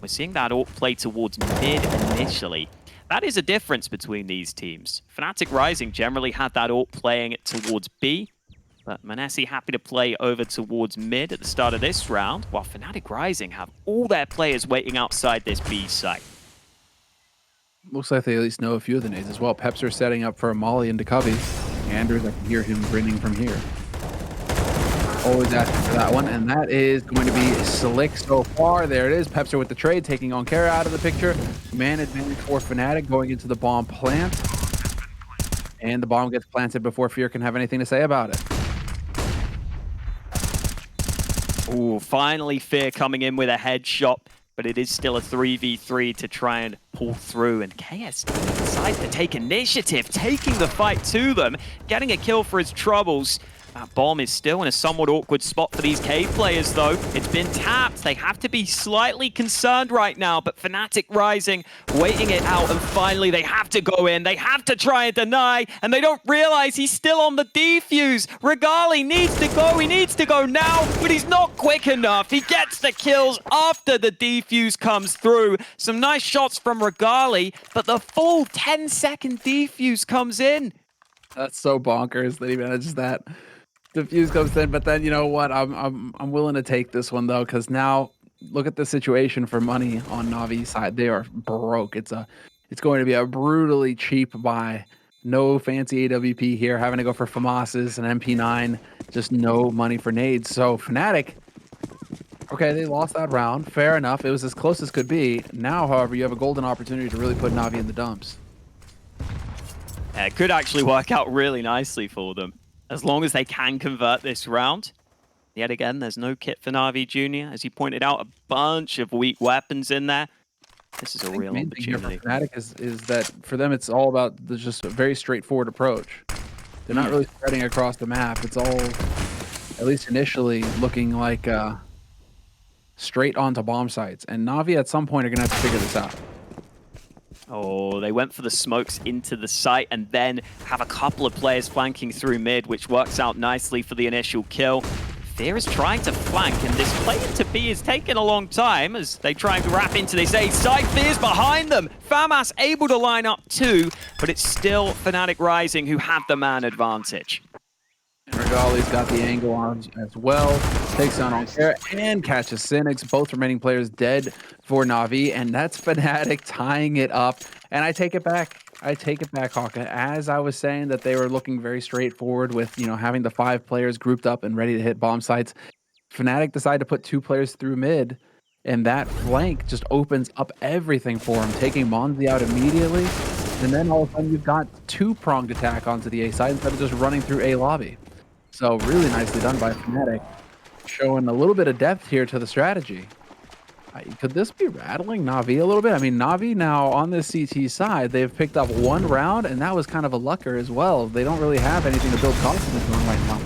We're seeing that AWP play towards mid initially. That is a difference between these teams. Fnatic Rising generally had that AWP playing towards B. But Manassi happy to play over towards mid at the start of this round, while Fnatic Rising have all their players waiting outside this B site. Looks like they at least know a few of the nades as well. Pepser setting up for a Molly into Cubby. Anders, I can hear him grinning from here. Always asking for that one, and that is going to be slick so far. There it is. Pepser with the trade, taking on Kara out of the picture. Man advantage for Fnatic going into the bomb plant. And the bomb gets planted before Fear can have anything to say about it. Ooh, finally Fear coming in with a headshot, but it is still a 3v3 to try and pull through. And KS decides to take initiative, taking the fight to them, getting a kill for his troubles. That bomb is still in a somewhat awkward spot for these Cave players, though. It's been tapped. They have to be slightly concerned right now, but Fnatic Rising waiting it out, and finally they have to go in. They have to try and deny, and they don't realize he's still on the defuse. Regali needs to go. He needs to go now, but he's not quick enough. He gets the kills after the defuse comes through. Some nice shots from Regali, but the full 10-second defuse comes in. That's so bonkers that he manages that. The fuse comes in, but then you know what? I'm willing to take this one though, because now look at the situation for money on Navi's side. They are broke. It's going to be a brutally cheap buy. No fancy AWP here. Having to go for FAMAS's and MP9. Just no money for nades. So Fnatic, okay, they lost that round. Fair enough. It was as close as could be. Now, however, you have a golden opportunity to really put Navi in the dumps. Yeah, it could actually work out really nicely for them, as long as they can convert this round. Yet again, there's no kit for Navi Jr. As you pointed out, a bunch of weak weapons in there. This is a real opportunity. For Fnatic is that for them, it's all about just a very straightforward approach. They're not really spreading across the map. It's all, at least initially, looking like straight onto bomb sites. And Navi at some point are going to have to figure this out. Oh, they went for the smokes into the site and then have a couple of players flanking through mid, which works out nicely for the initial kill. Fear is trying to flank, and this play into B is taking a long time as they try and wrap into this A side. Fear's behind them. FAMAS able to line up too, but it's still Fnatic Rising who have the man advantage. And Regali's got the angle on as well. Takes on Kara and catches Cynics. Both remaining players dead for Navi. And that's Fnatic tying it up. And I take it back. I take it back, Hawka. As I was saying that they were looking very straightforward with, you know, having the 5 players grouped up and ready to hit bomb sites. Fnatic decided to put 2 players through mid. And that flank just opens up everything for him, taking Monzi out immediately. And then all of a sudden you've got 2-pronged attack onto the A side instead of just running through A lobby. So really nicely done by Fnatic, showing a little bit of depth here to the strategy. Could this be rattling Navi a little bit? I mean, Navi now on this CT side, they've picked up 1 round, and that was kind of a lucker as well. They don't really have anything to build confidence on right now.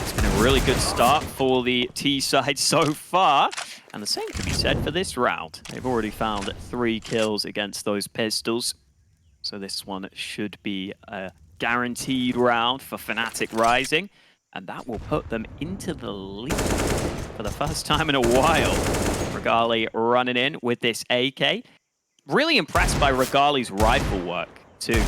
It's been a really good start for the T side so far. And the same can be said for this round. They've already found 3 kills against those pistols. So this one should be a guaranteed round for Fnatic Rising. And that will put them into the lead for the first time in a while. Regali running in with this AK. Really impressed by Regali's rifle work, too.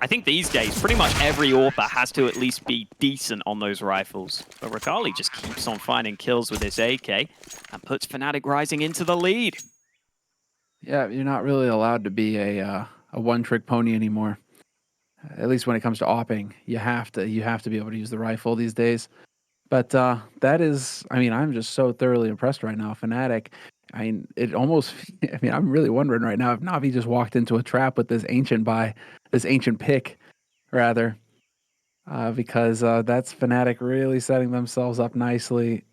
I think these days, pretty much every AWPer has to at least be decent on those rifles. But Regali just keeps on finding kills with this AK and puts Fnatic Rising into the lead. Yeah, you're not really allowed to be a one-trick pony anymore. At least when it comes to opping, you have to be able to use the rifle these days. But that is, I mean, I'm just so thoroughly impressed right now. Fnatic, I mean, it almost, I mean, I'm really wondering right now if Navi just walked into a trap with this ancient pick, rather, because that's Fnatic really setting themselves up nicely.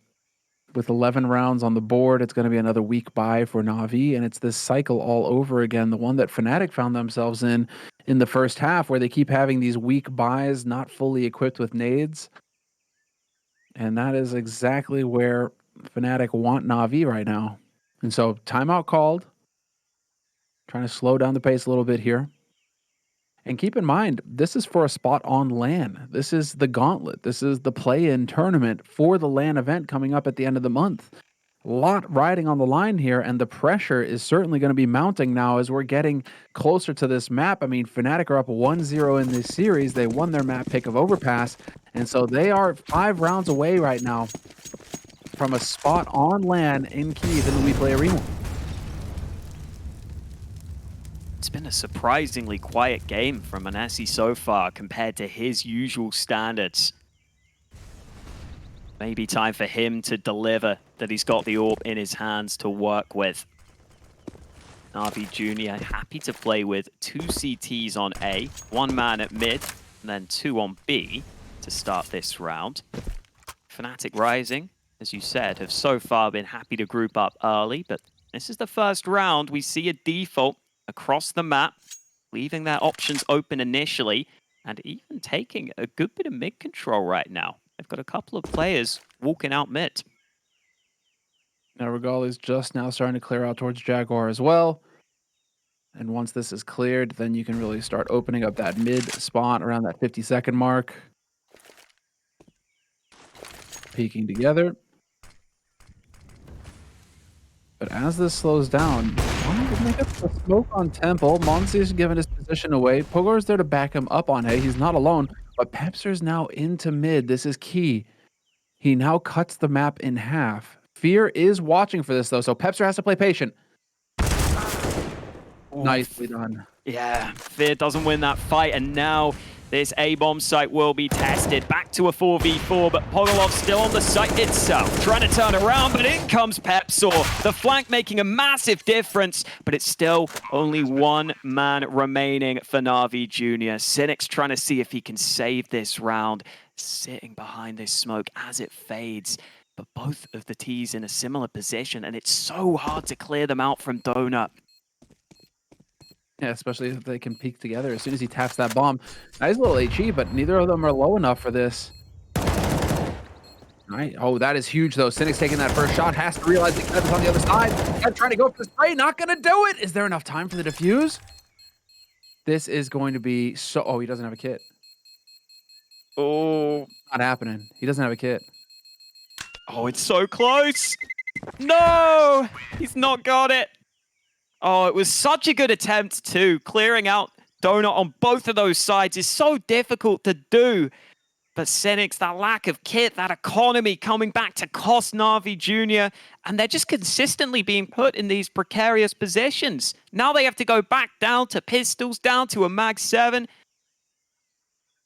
With 11 rounds on the board, it's going to be another weak buy for Navi, and it's this cycle all over again, the one that Fnatic found themselves in the first half, where they keep having these weak buys, not fully equipped with nades. And that is exactly where Fnatic want Navi right now. And so, timeout called. Trying to slow down the pace a little bit here. And keep in mind, this is for a spot on LAN. This is the gauntlet. This is the play-in tournament for the LAN event coming up at the end of the month. lot riding on the line here, and the pressure is certainly going to be mounting now as we're getting closer to this map. I mean, Fnatic are up 1-0 in this series. They won their map pick of Overpass, and so they are 5 rounds away right now from a spot on LAN in Kyiv in the Weplay Arena. It's been a surprisingly quiet game from Manassi so far compared to his usual standards. Maybe time for him to deliver that he's got the AWP in his hands to work with. Navi Jr. happy to play with 2 CTs on A, 1 man at mid, and then 2 on B to start this round. Fnatic Rising, as you said, have so far been happy to group up early, but this is the first round. We see a default across the map, leaving their options open initially, and even taking a good bit of mid control right now. They've got a couple of players walking out mid. Now, Regal is just now starting to clear out towards Jaguar as well. And once this is cleared, then you can really start opening up that mid spot around that 50-second mark. Peeking together. But as this slows down, they get the smoke on Temple. Monsi's given his position away. Pogor's there to back him up on A. He's not alone, but Pepser's now into mid. This is key. He now cuts the map in half. Fear is watching for this, though, so Pepser has to play patient. Nicely done. Yeah, Fear doesn't win that fight, and now this A-bomb site will be tested. Back to a 4v4, but Pogolov still on the site itself. Trying to turn around, but in comes Pepsor. The flank making a massive difference, but it's still only 1 man remaining for Navi Jr. Cynic's trying to see if he can save this round, sitting behind this smoke as it fades. But both of the T's in a similar position, and it's so hard to clear them out from Donut. Yeah, especially if they can peek together as soon as he taps that bomb. Nice little HE, but neither of them are low enough for this. All right. Oh, that is huge, though. Cynic's taking that first shot. Has to realize that Kevin's on the other side. Kev trying to go for the spray. Not going to do it. Is there enough time for the defuse? This is going to be so... Oh, he doesn't have a kit. Oh. Not happening. He doesn't have a kit. Oh, it's so close. No! He's not got it. Oh, it was such a good attempt, too. Clearing out Donut on both of those sides is so difficult to do. But Cynic's, that lack of kit, that economy coming back to cost Navi Jr. And they're just consistently being put in these precarious positions. Now they have to go back down to pistols, down to a Mag 7.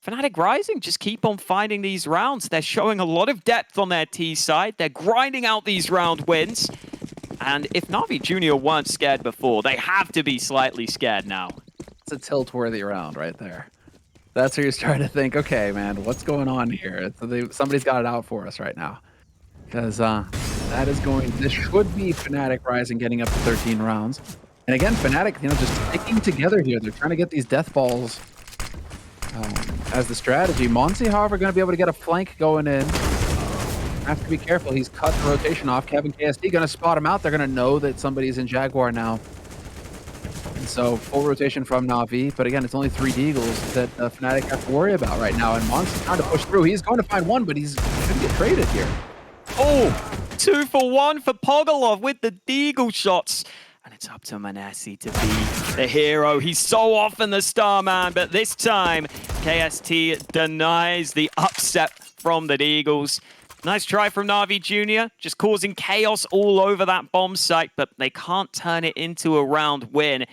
Fnatic Rising just keep on finding these rounds. They're showing a lot of depth on their T side. They're grinding out these round wins. And if Navi Jr. weren't scared before, they have to be slightly scared now. It's a tilt-worthy round right there. That's where you're starting to think, okay, man, what's going on here? Somebody's got it out for us right now. Because this should be Fnatic Rising getting up to 13 rounds. And again, Fnatic, just sticking together here. They're trying to get these death balls as the strategy. Monsi, however, going to be able to get a flank going in. Have to be careful. He's cut the rotation off. Kevin KSD going to spot him out. They're going to know that somebody's in Jaguar now. And so full rotation from Navi. But again, it's only 3 Deagles that Fnatic have to worry about right now. And Monsi trying to push through. He's going to find one, but he's going to get traded here. Oh, 2 for 1 for Pogolov with the Deagle shots. And it's up to Manassi to be the hero. He's so often the star man, but this time KST denies the upset from the Deagles. Nice try from Navi Jr., just causing chaos all over that bomb site, but they can't turn it into a round win.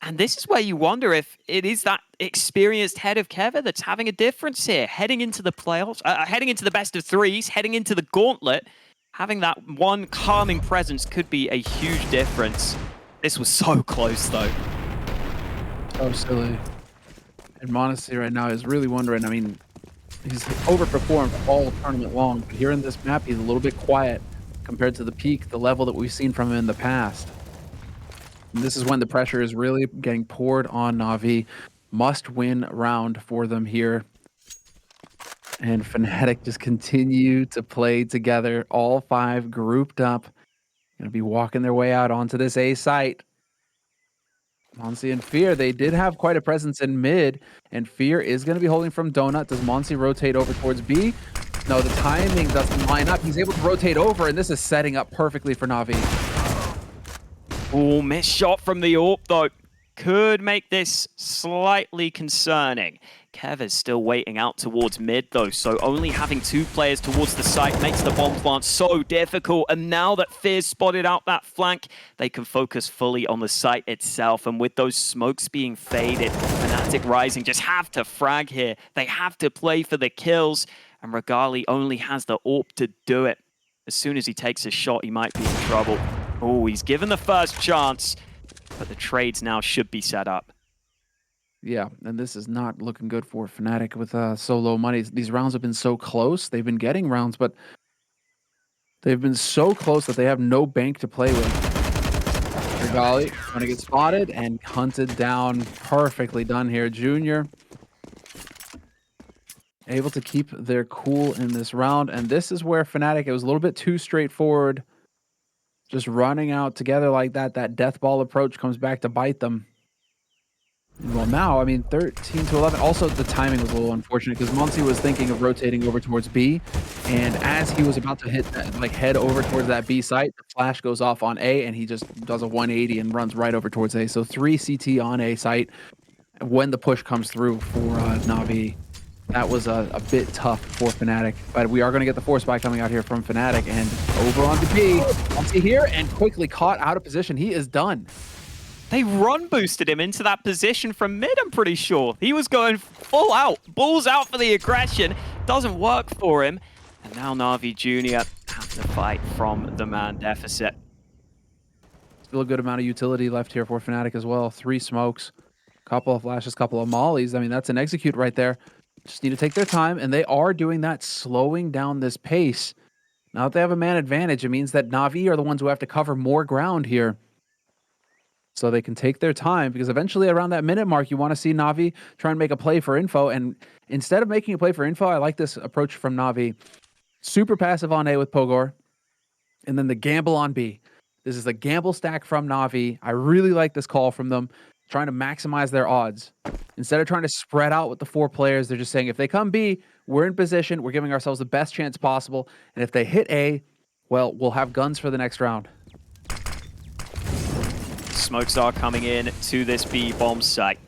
And this is where you wonder if it is that experienced head of Keva that's having a difference here, heading into the playoffs, heading into the best of 3s, heading into the gauntlet. Having that one calming presence could be a huge difference. This was so close, though. So silly. And Monasi right now is really wondering, I mean, he's overperformed all tournament long, but here in this map, he's a little bit quiet compared to the peak, the level that we've seen from him in the past. And this is when the pressure is really getting poured on Navi. Must-win round for them here. And Fnatic just continue to play together, all 5 grouped up. Going to be walking their way out onto this A site. Monsi and Fear, they did have quite a presence in mid, and Fear is going to be holding from Donut. Does Monsi rotate over towards B? No, the timing doesn't line up. He's able to rotate over, and this is setting up perfectly for Navi. Oh, missed shot from the AWP, though. Could make this slightly concerning. Kev is still waiting out towards mid, though, so only having 2 players towards the site makes the bomb plant so difficult. And now that Fear's spotted out that flank, they can focus fully on the site itself. And with those smokes being faded, Fnatic Rising just have to frag here. They have to play for the kills, and Regali only has the AWP to do it. As soon as he takes a shot, he might be in trouble. Oh, he's given the first chance, but the trades now should be set up. Yeah, and this is not looking good for Fnatic with so low money. These rounds have been so close. They've been getting rounds, but they've been so close that they have no bank to play with. Regali going to get spotted and hunted down. Perfectly done here. Junior able to keep their cool in this round, and this is where Fnatic, it was a little bit too straightforward. Just running out together like that, that death ball approach comes back to bite them. Well, now, I mean, 13 to 11. Also, the timing was a little unfortunate because Monty was thinking of rotating over towards B, and as he was about to hit that, like head over towards that B site, the flash goes off on A, and he just does a 180 and runs right over towards A. So 3 CT on A site when the push comes through for Navi. That was a bit tough for Fnatic, but we are going to get the force buy coming out here from Fnatic, and over onto B. Monty here, and quickly caught out of position. He is done. They run boosted him into that position from mid, I'm pretty sure. He was going full out, balls out for the aggression. Doesn't work for him. And now Navi Jr. have to fight from the man deficit. Still a good amount of utility left here for Fnatic as well. 3 smokes, couple of flashes, couple of mollies. I mean, that's an execute right there. Just need to take their time, and they are doing that, slowing down this pace. Now that they have a man advantage, it means that Navi are the ones who have to cover more ground here. So they can take their time, because eventually around that minute mark, you want to see Navi try and make a play for info. And instead of making a play for info, I like this approach from Navi. Super passive on A with Pogor, and then the gamble on B. This is the gamble stack from Navi. I really like this call from them, trying to maximize their odds. Instead of trying to spread out with the 4 players, they're just saying, if they come B, we're in position, we're giving ourselves the best chance possible. And if they hit A, well, we'll have guns for the next round. Smokes are coming in to this B bomb site.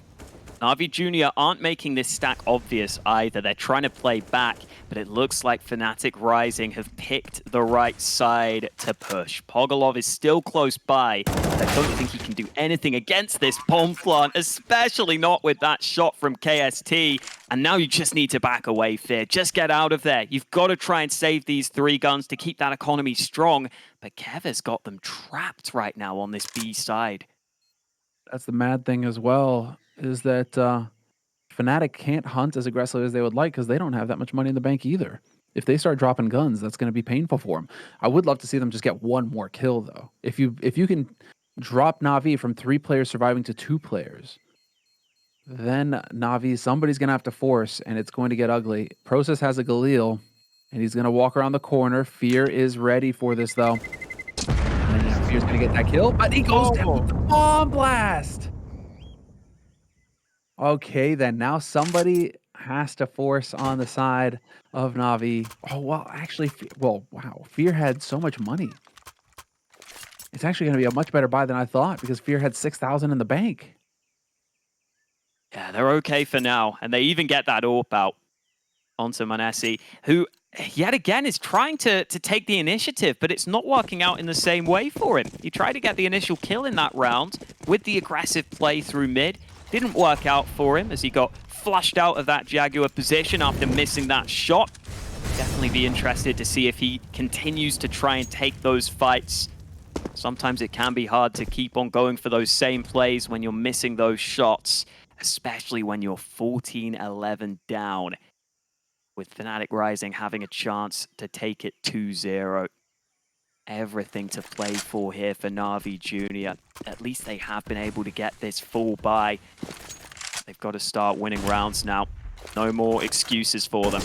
Navi Jr. aren't making this stack obvious either. They're trying to play back, but it looks like Fnatic Rising have picked the right side to push. Pogolov is still close by. I don't think he can do anything against this bomb plant, especially not with that shot from KST. And now you just need to back away, Fear. Just get out of there. You've got to try and save these 3 guns to keep that economy strong. But Kev has got them trapped right now on this B side. That's the mad thing as well, is that Fnatic can't hunt as aggressively as they would like because they don't have that much money in the bank either. If they start dropping guns, that's going to be painful for them. I would love to see them just get 1 more kill, though. If you can drop Navi from 3 players surviving to 2 players, then Navi, somebody's going to have to force, and it's going to get ugly. Process has a Galil, and he's going to walk around the corner. Fear is ready for this, though. And Fear's going to get that kill, but he goes down with the bomb blast. Okay, then now somebody has to force on the side of Navi. Oh, well, actually, well, wow. Fear had so much money. It's actually going to be a much better buy than I thought because Fear had 6,000 in the bank. Yeah, they're okay for now. And they even get that AWP out onto Manesi, who yet again is trying to take the initiative, but it's not working out in the same way for him. He tried to get the initial kill in that round with the aggressive play through mid. Didn't work out for him as he got flushed out of that Jaguar position after missing that shot. Definitely be interested to see if he continues to try and take those fights. Sometimes it can be hard to keep on going for those same plays when you're missing those shots, especially when you're 14-11 down, with Fnatic Rising having a chance to take it 2-0. Everything to play for here for Navi Jr. At least they have been able to get this full buy. They've got to start winning rounds now. No more excuses for them.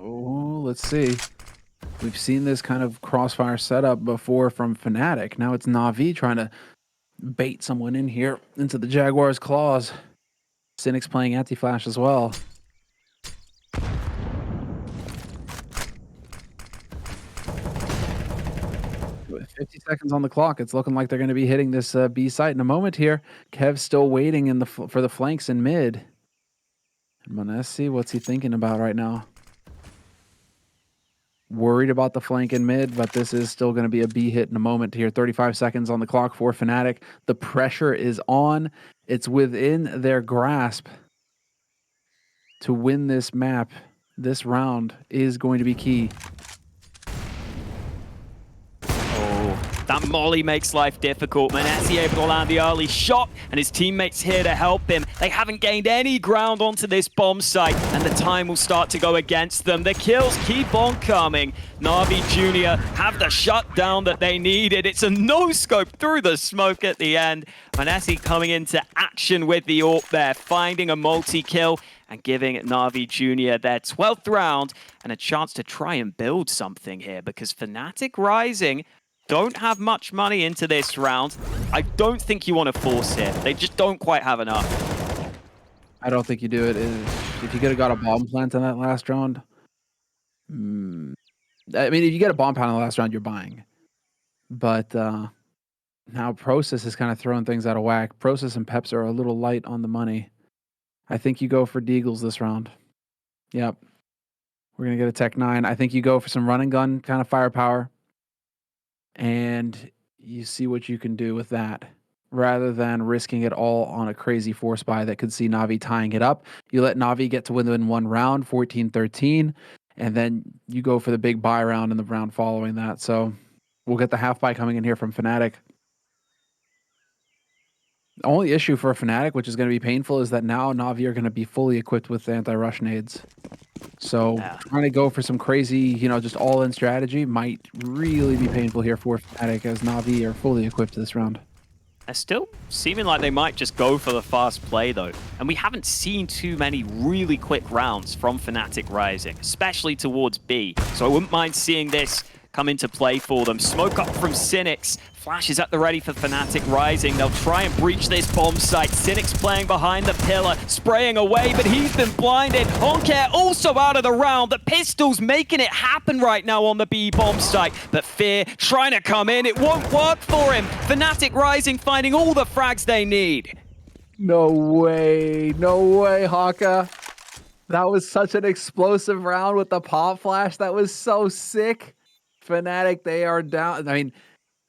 Oh, let's see. We've seen this kind of crossfire setup before from Fnatic. Now it's Navi trying to bait someone in here into the Jaguars' claws. Cynic's playing anti-flash as well. With 50 seconds on the clock, it's looking like they're going to be hitting this B site in a moment here. Kev's still waiting in the for the flanks in mid. And Monesi, what's he thinking about right now? Worried about the flank in mid, but this is still going to be a B hit in a moment here. 35 seconds on the clock for Fnatic. The pressure is on. It's within their grasp to win this map. This round is going to be key. That molly makes life difficult. Monesi able to land the early shot, and his teammates here to help him. They haven't gained any ground onto this bomb site, and the time will start to go against them. The kills keep on coming. Navi Jr. have the shutdown that they needed. It's a no-scope through the smoke at the end. Monesi coming into action with the AWP there, finding a multi-kill and giving Navi Jr. their 12th round and a chance to try and build something here, because Fnatic Rising don't have much money into this round. I don't think you want to force here. They just don't quite have enough. I don't think you do it. If you could have got a bomb plant in that last round, I mean, if you get a bomb plant in the last round, you're buying. But now Process is kind of throwing things out of whack. Process and Peps are a little light on the money. I think you go for Deagles this round. Yep. We're going to get a Tech 9. I think you go for some run and gun kind of firepower. And you see what you can do with that, rather than risking it all on a crazy force buy that could see Navi tying it up. You let Navi get to win one round, 14-13, and then you go for the big buy round in the round following that. So we'll get the half buy coming in here from Fnatic. The only issue for Fnatic, which is going to be painful, is that now Navi are going to be fully equipped with anti-rush nades. So trying to go for some crazy, just all-in strategy might really be painful here for Fnatic, as Navi are fully equipped this round. They're still seeming like they might just go for the fast play, though. And we haven't seen too many really quick rounds from Fnatic Rising, especially towards B. So I wouldn't mind seeing this come into play for them. Smoke up from Cynics. Flash is at the ready for Fnatic Rising. They'll try and breach this bomb site. Cynics playing behind the pillar, spraying away, but he's been blinded. Oncare also out of the round. The pistol's making it happen right now on the B bomb site. But Fear trying to come in. It won't work for him. Fnatic Rising finding all the frags they need. No way, Haka. That was such an explosive round with the pop flash. That was so sick. Fnatic, they are down. I mean,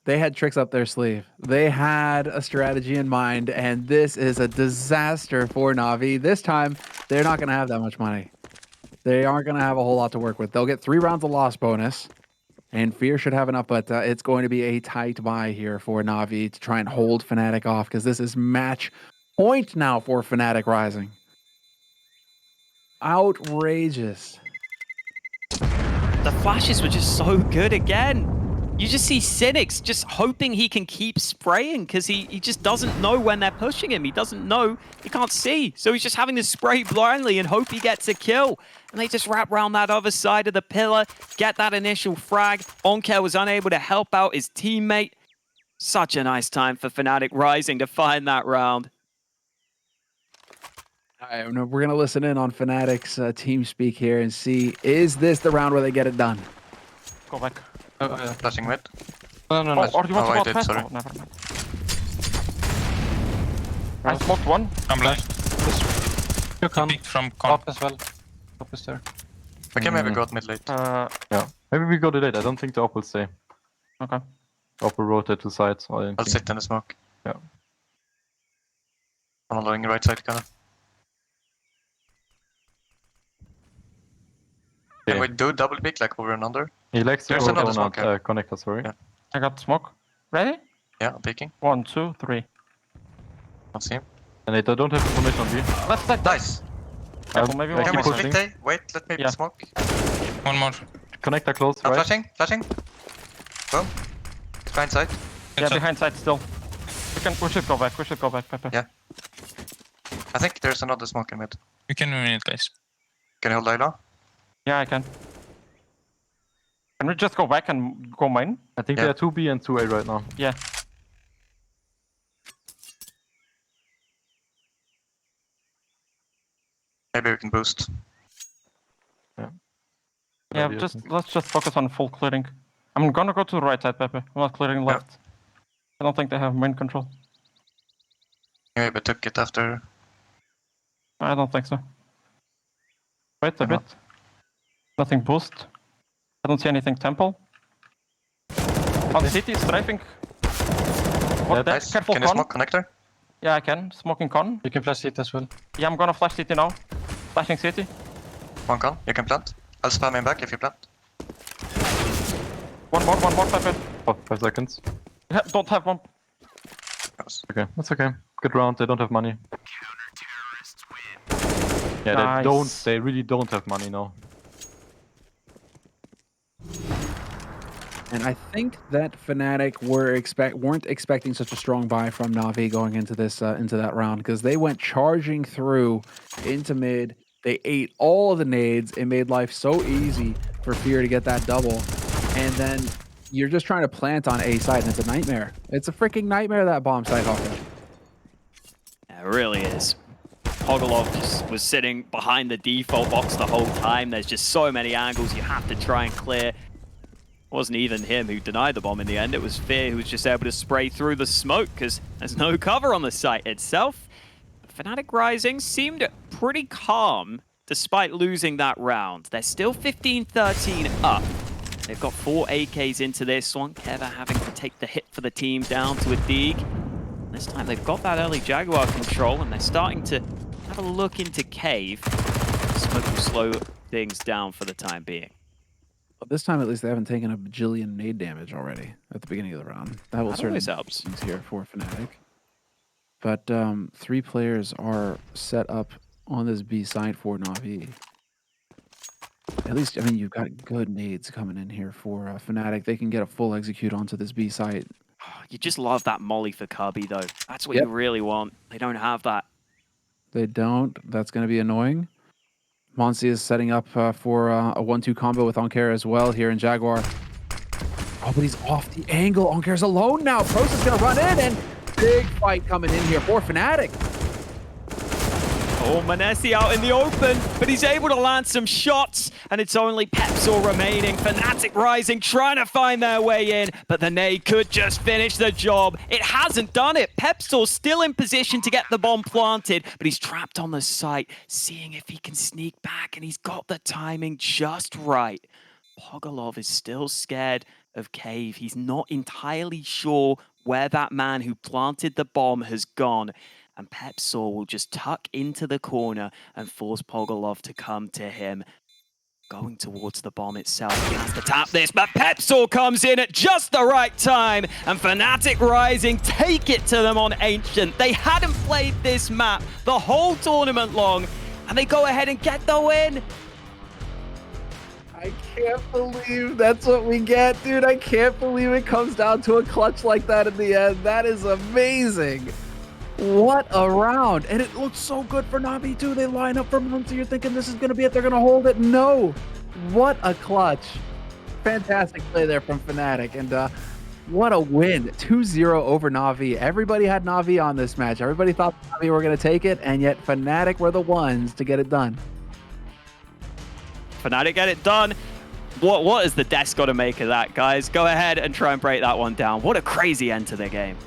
they had tricks up their sleeve. They had a strategy in mind, and this is a disaster for Navi. This time, they're not going to have that much money. They aren't going to have a whole lot to work with. They'll get 3 rounds of loss bonus, and Fear should have enough, but it's going to be a tight buy here for Navi to try and hold Fnatic off, because this is match point now for Fnatic Rising. Outrageous. The flashes were just so good again. You just see Cynics just hoping he can keep spraying, because he just doesn't know when they're pushing him. He doesn't know. He can't see. So he's just having to spray blindly and hope he gets a kill. And they just wrap around that other side of the pillar, get that initial frag. Oncare was unable to help out his teammate. Such a nice time for Fnatic Rising to find that round. All right, we're going to listen in on Fnatic's team speak here and see, is this the round where they get it done? Go back. Flashing mid. No. Or do you want to I go did, fast? sorry. Oh, never mind. I smoked one. I'm blind. You can. Peek from con. Top as well. Top is there. We can maybe go out mid late. Yeah. Maybe we go to late. I don't think the op will stay. Okay. Op will rotate to sides or anything. I'll sit in the smoke. Yeah. I'm following the right side, kind of. Can we do double pick, like over and under? He likes to There's go another down smoke here. connector, sorry. Yeah. I got smoke. Ready? Yeah, I'm picking. 1, 2, 3. Don't see him. And I don't have information on B. Let's take Nice! Careful, maybe I one Can keep we more. pushing. split A? Wait, let me Yeah. smoke. One more. Connector close, I'm right? flashing. Boom. Behind side. Yeah, Headshot. behind side still. We should go back, Pepe. Yeah. I think there's another smoke in mid. You can win it, guys. Can you hold Layla? Yeah, I can. Can we just go back and go main? I think Yeah. they are 2B and 2A right now. Yeah. Maybe we can boost. Yeah, Maybe, I just think. let's just focus on full clearing. I'm gonna go to the right side, Pepe. I'm not clearing left. I don't think they have main control. Maybe took it after. I don't think so. Wait a Why bit. not? Nothing boost. I don't see anything temple. On city, strafing. What that? Nice. Careful Can you con. smoke connector? Yeah, I can. Smoking con. You can flash it as well. Yeah, I'm gonna flash city now. Flashing city. One con. You can plant. I'll spam him back if you plant. One more, Pepe. 5 seconds. Don't have one. Nice. Okay, that's okay. Good round. They don't have money. Yeah, Nice. they don't. They really don't have money now. And I think that Fnatic weren't expecting such a strong buy from Navi going into this into that round, because they went charging through into mid. They ate all of the nades. It made life so easy for Fear to get that double. And then you're just trying to plant on A side, and it's a nightmare. It's a freaking nightmare, that bomb site, Hawkeye. Yeah, it really is. Pogolov just was sitting behind the default box the whole time. There's just so many angles you have to try and clear. It wasn't even him who denied the bomb in the end. It was Fear who was just able to spray through the smoke because there's no cover on the site itself. Fnatic Rising seemed pretty calm despite losing that round. They're still 15-13 up. They've got 4 AKs into this one. Keva having to take the hit for the team down to a dig. This time they've got that early Jaguar control and they're starting to have a look into Cave. Smoke will slow things down for the time being. But this time, at least, they haven't taken a bajillion nade damage already at the beginning of the round. That will That certainly always helps. things here for Fnatic. But 3 players are set up on this B side for Navi. At least, I mean, you've got good nades coming in here for Fnatic. They can get a full execute onto this B site. You just love that molly for Cubby, though. That's what Yep. you really want. They don't have that. They don't. That's going to be annoying. Monsi is setting up for a 1-2 combo with Onkera as well here in Jaguar. Oh, but he's off the angle. Onkera's alone now. Prost is going to run in, and big fight coming in here for Fnatic. Oh, Manesi out in the open, but he's able to land some shots, and it's only Pepsor remaining. Fnatic Rising trying to find their way in, but the nade could just finish the job. It hasn't done it. Pepsor's still in position to get the bomb planted, but he's trapped on the site, seeing if he can sneak back, and he's got the timing just right. Pogolov is still scared of Cave. He's not entirely sure where that man who planted the bomb has gone. And Pepsor will just tuck into the corner and force Pogolov to come to him. Going towards the bomb itself. He has to tap this, but Pepsor comes in at just the right time. And Fnatic Rising take it to them on Ancient. They hadn't played this map the whole tournament long, and they go ahead and get the win. I can't believe that's what we get, dude. I can't believe it comes down to a clutch like that in the end. That is amazing. What a round. And it looks so good for Navi, too. They line up for months, and you're thinking this is going to be it. They're going to hold it. No. What a clutch. Fantastic play there from Fnatic. And what a win. 2-0 over Navi. Everybody had Navi on this match. Everybody thought Navi were going to take it, and yet Fnatic were the ones to get it done. Fnatic get it done. What is the desk got to make of that, guys? Go ahead and try and break that one down. What a crazy end to the game.